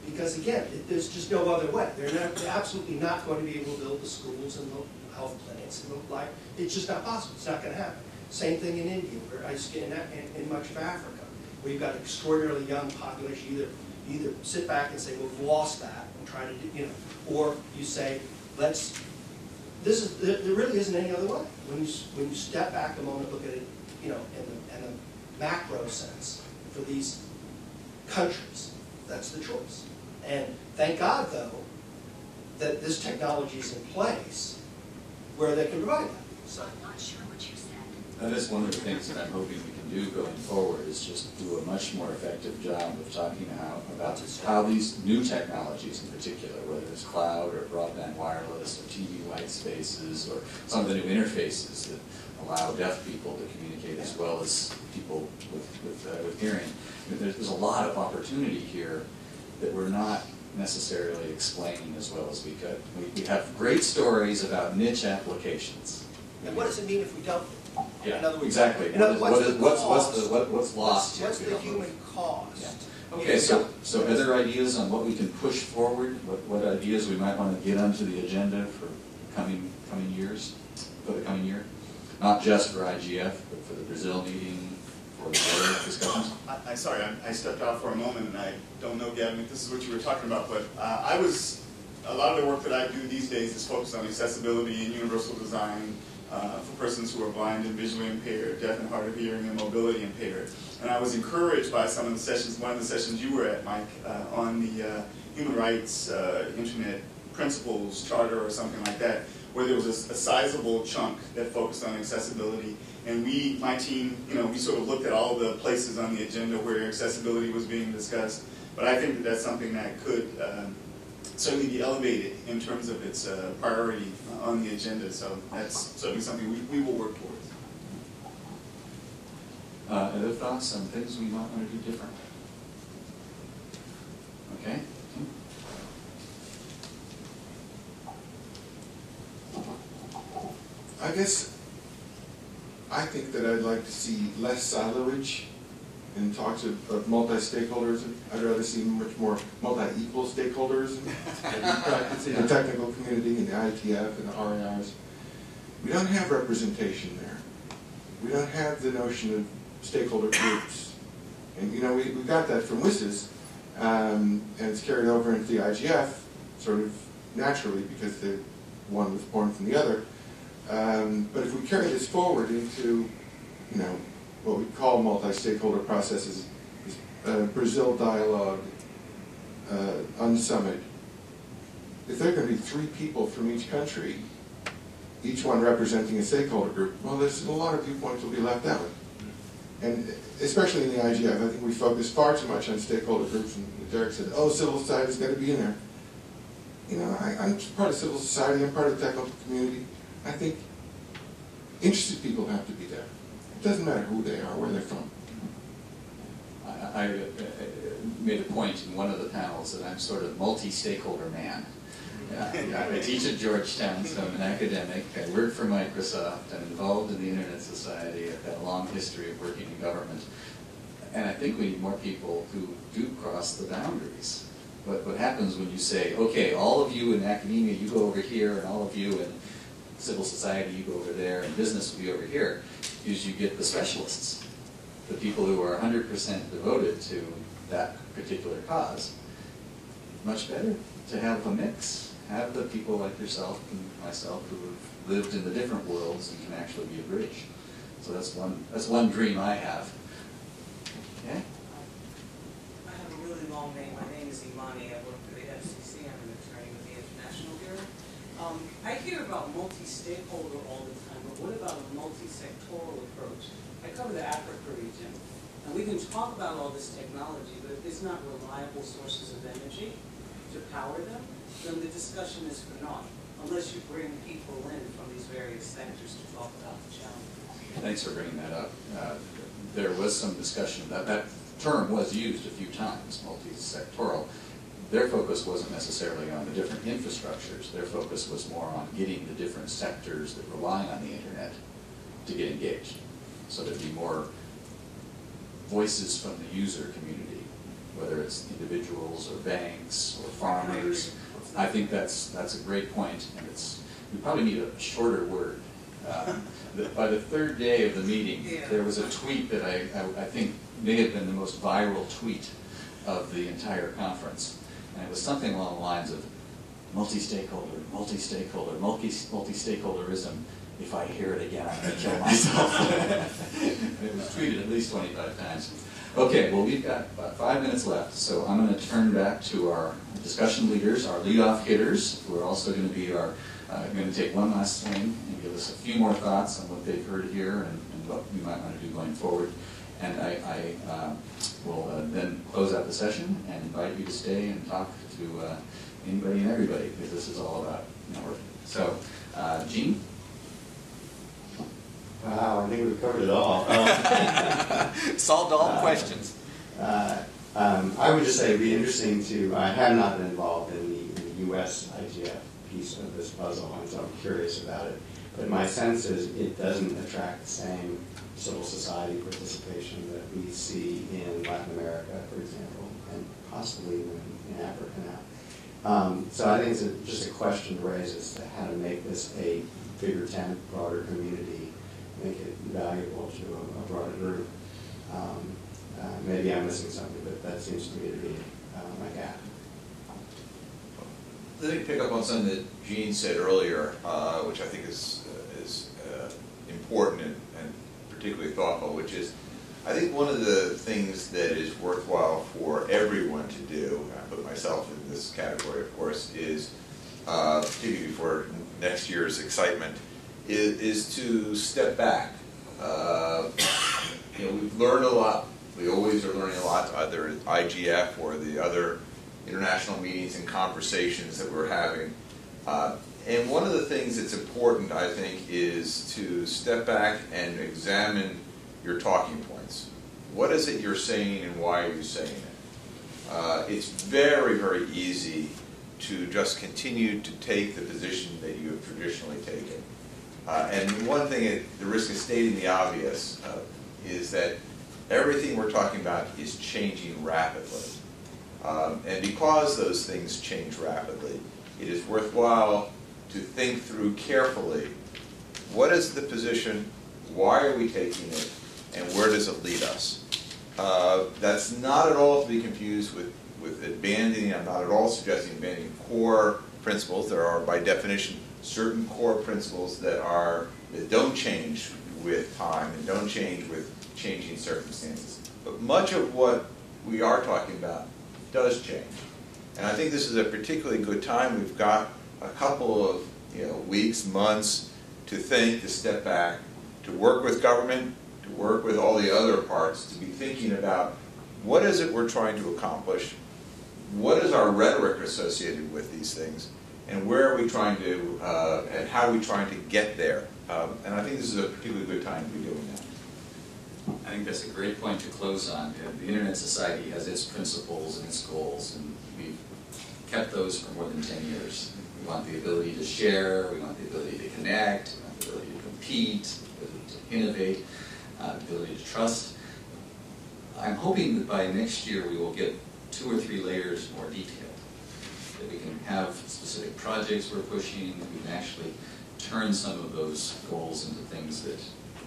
Because again, there's just no other way. They're absolutely not going to be able to build the schools and the health clinics and the life. It's just not possible. It's not going to happen. Same thing in India, where in much of Africa, where you've got an extraordinarily young population. Either sit back and say, well, we've lost that, and try to, or you say, there really isn't any other way. When you step back a moment, look at it, in the macro sense for these countries, that's the choice. And thank God, though, that this technology is in place where they can provide that. So I'm not sure what you said. That is one of the things that I'm hoping we can do going forward, is just do a much more effective job of talking about how these new technologies in particular, whether it's cloud or broadband wireless or TV white spaces or some of the new interfaces that allow deaf people to communicate as well as people with hearing. I mean, there's a lot of opportunity here that we're not necessarily explaining as well as we could. We have great stories about niche applications. And what does it mean if we don't? Yeah, in other words, exactly. What's lost? What's the human cost? Yeah. Okay, so other ideas on what we can push forward? What ideas we might want to get onto the agenda for coming years, for the coming year? Not just for IGF, but for the Brazil meeting, for the other discussions? Sorry, I stepped out for a moment, and I don't know, Gavin, if this is what you were talking about, but a lot of the work that I do these days is focused on accessibility and universal design for persons who are blind and visually impaired, deaf and hard of hearing, and mobility impaired. And I was encouraged by some of the sessions, one of the sessions you were at, Mike, on the Human Rights Internet Principles Charter or something like that, where there was a sizable chunk that focused on accessibility. And my team, we sort of looked at all the places on the agenda where accessibility was being discussed. But I think that that's something that could certainly be elevated in terms of its priority on the agenda. So that's certainly something we will work towards. Other thoughts on things we might want to do different? Okay. I think that I'd like to see less siloage in talks of multi-stakeholderism. I'd rather see much more multi-equal stakeholderism in the technical community, in the ITF, and the RIRs. We don't have representation there. We don't have the notion of stakeholder groups. And we got that from WSIS, and it's carried over into the IGF sort of naturally because the one was born from the other. But if we carry this forward into, what we call multi-stakeholder processes, Brazil dialogue, UNSummit, if there are going to be 3 people from each country, each one representing a stakeholder group, well, there's a lot of viewpoints will be left out. And especially in the IGF, I think we focus far too much on stakeholder groups, and Derek said, oh, civil society's got to be in there. I'm part of civil society, I'm part of the technical community. I think interested people have to be there. It doesn't matter who they are, where they're from. I made a point in one of the panels that I'm sort of multi-stakeholder man. I teach at Georgetown, so I'm an academic. I work for Microsoft. I'm involved in the Internet Society. I've got a long history of working in government. And I think we need more people who do cross the boundaries. But what happens when you say, okay, all of you in academia, you go over here, and all of you in civil society, you go over there, and business will be over here, is you get the specialists, the people who are 100% devoted to that particular cause. Much better to have a mix, have the people like yourself and myself who have lived in the different worlds and can actually be a bridge. So that's one dream I have. Okay? I have a really long name. My name is Imani. I work for the FCC. I'm an attorney with the International Bureau. I hear about multi-stakeholder all the time, but what about a multi-sectoral approach? I cover the Africa region, and we can talk about all this technology, but if there's not reliable sources of energy to power them, then the discussion is for naught, unless you bring people in from these various sectors to talk about the challenges. Thanks for bringing that up. there was some discussion that term was used a few times, multi-sectoral. Their focus wasn't necessarily on the different infrastructures. Their focus was more on getting the different sectors that rely on the internet to get engaged. So there'd be more voices from the user community, whether it's individuals or banks or farmers. I think that's a great point, and we probably need a shorter word. By the third day of the meeting, there was a tweet that I think may have been the most viral tweet of the entire conference. And it was something along the lines of multi-stakeholder, multi-stakeholder, multi-stakeholderism. If I hear it again, I'm going to kill myself. It was tweeted at least 25 times. Okay, well, we've got about 5 minutes left, so I'm going to turn back to our discussion leaders, our lead-off hitters, who are also going to be going to take one last swing and give us a few more thoughts on what they've heard here and what we might want to do going forward. And I will then close out the session and invite you to stay and talk to anybody and everybody, because this is all about networking. So, Gene? Wow, I think we've covered it all. Solved all questions. I would just say it would be interesting to, I have not been involved in the U.S. IGF piece of this puzzle, and so I'm curious about it. But my sense is it doesn't attract the same civil society participation that we see in Latin America, for example, and possibly even in Africa now. So I think it's just a question to raise as to how to make this a bigger tent, broader community, make it valuable to a broader group. Maybe I'm missing something, but that seems to me to be my gap. Let me pick up on something that Gene said earlier, which I think is important and particularly thoughtful, which is, I think one of the things that is worthwhile for everyone to do, and I put myself in this category, of course, is, particularly for next year's excitement, is to step back. We've learned a lot. We always are learning a lot, either at IGF or the other international meetings and conversations that we're having. And one of the things that's important, I think, is to step back and examine your talking points. What is it you're saying and why are you saying it? It's very, very easy to just continue to take the position that you have traditionally taken. And one thing, at the risk of stating the obvious, is that everything we're talking about is changing rapidly. And because those things change rapidly, it is worthwhile to think through carefully, what is the position, why are we taking it, and where does it lead us? That's not at all to be confused with abandoning. I'm not at all suggesting abandoning core principles. There are, by definition, certain core principles that don't change with time and don't change with changing circumstances. But much of what we are talking about does change. And I think this is a particularly good time. We've got a couple of weeks, months to think, to step back, to work with government, to work with all the other parts, to be thinking about what is it we're trying to accomplish, what is our rhetoric associated with these things, and where are we trying to, and how are we trying to get there. And I think this is a particularly good time to be doing that. I think that's a great point to close on. The Internet Society has its principles and its goals, and we've kept those for more than 10 years. We want the ability to share, we want the ability to connect, we want the ability to compete, the ability to innovate, the ability to trust. I'm hoping that by next year we will get 2 or 3 layers more detailed, that we can have specific projects we're pushing, that we can actually turn some of those goals into things that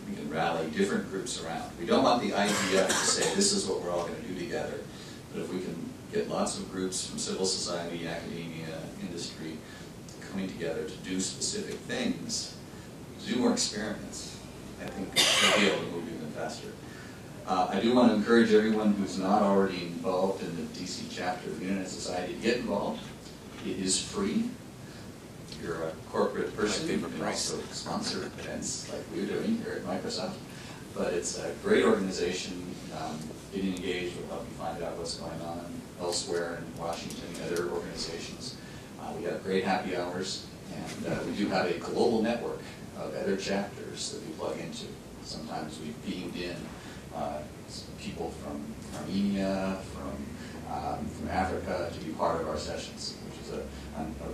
we can rally different groups around. We don't want the IGF to say, this is what we're all going to do together. But if we can get lots of groups from civil society, academia, industry, coming together to do specific things, to do more experiments, I think we'll be able to move even faster. I do want to encourage everyone who's not already involved in the DC chapter of the Internet Society to get involved. It is free. If you're a corporate person, you can also sponsor events like we're doing here at Microsoft. But it's a great organization. Getting engaged will help you find out what's going on elsewhere in Washington and other organizations. We have great happy hours, and we do have a global network of other chapters that we plug into. Sometimes we've beamed in people from Armenia, from Africa to be part of our sessions, which is a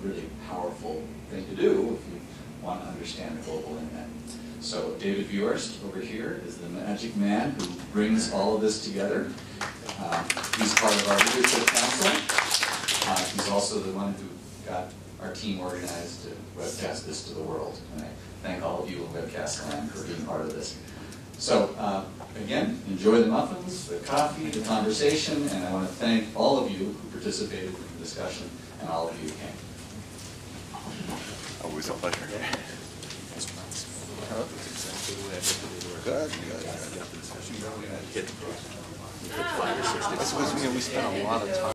really powerful thing to do if you want to understand the global internet. So David Viorst over here is the magic man who brings all of this together. He's part of our leadership council. He's also the one who got our team organized to webcast this to the world. And I thank all of you in webcast land for being part of this. So again, enjoy the muffins, the coffee, the conversation, and I want to thank all of you who participated in the discussion and all of you who came. Always a pleasure. Good. We spent a lot of time.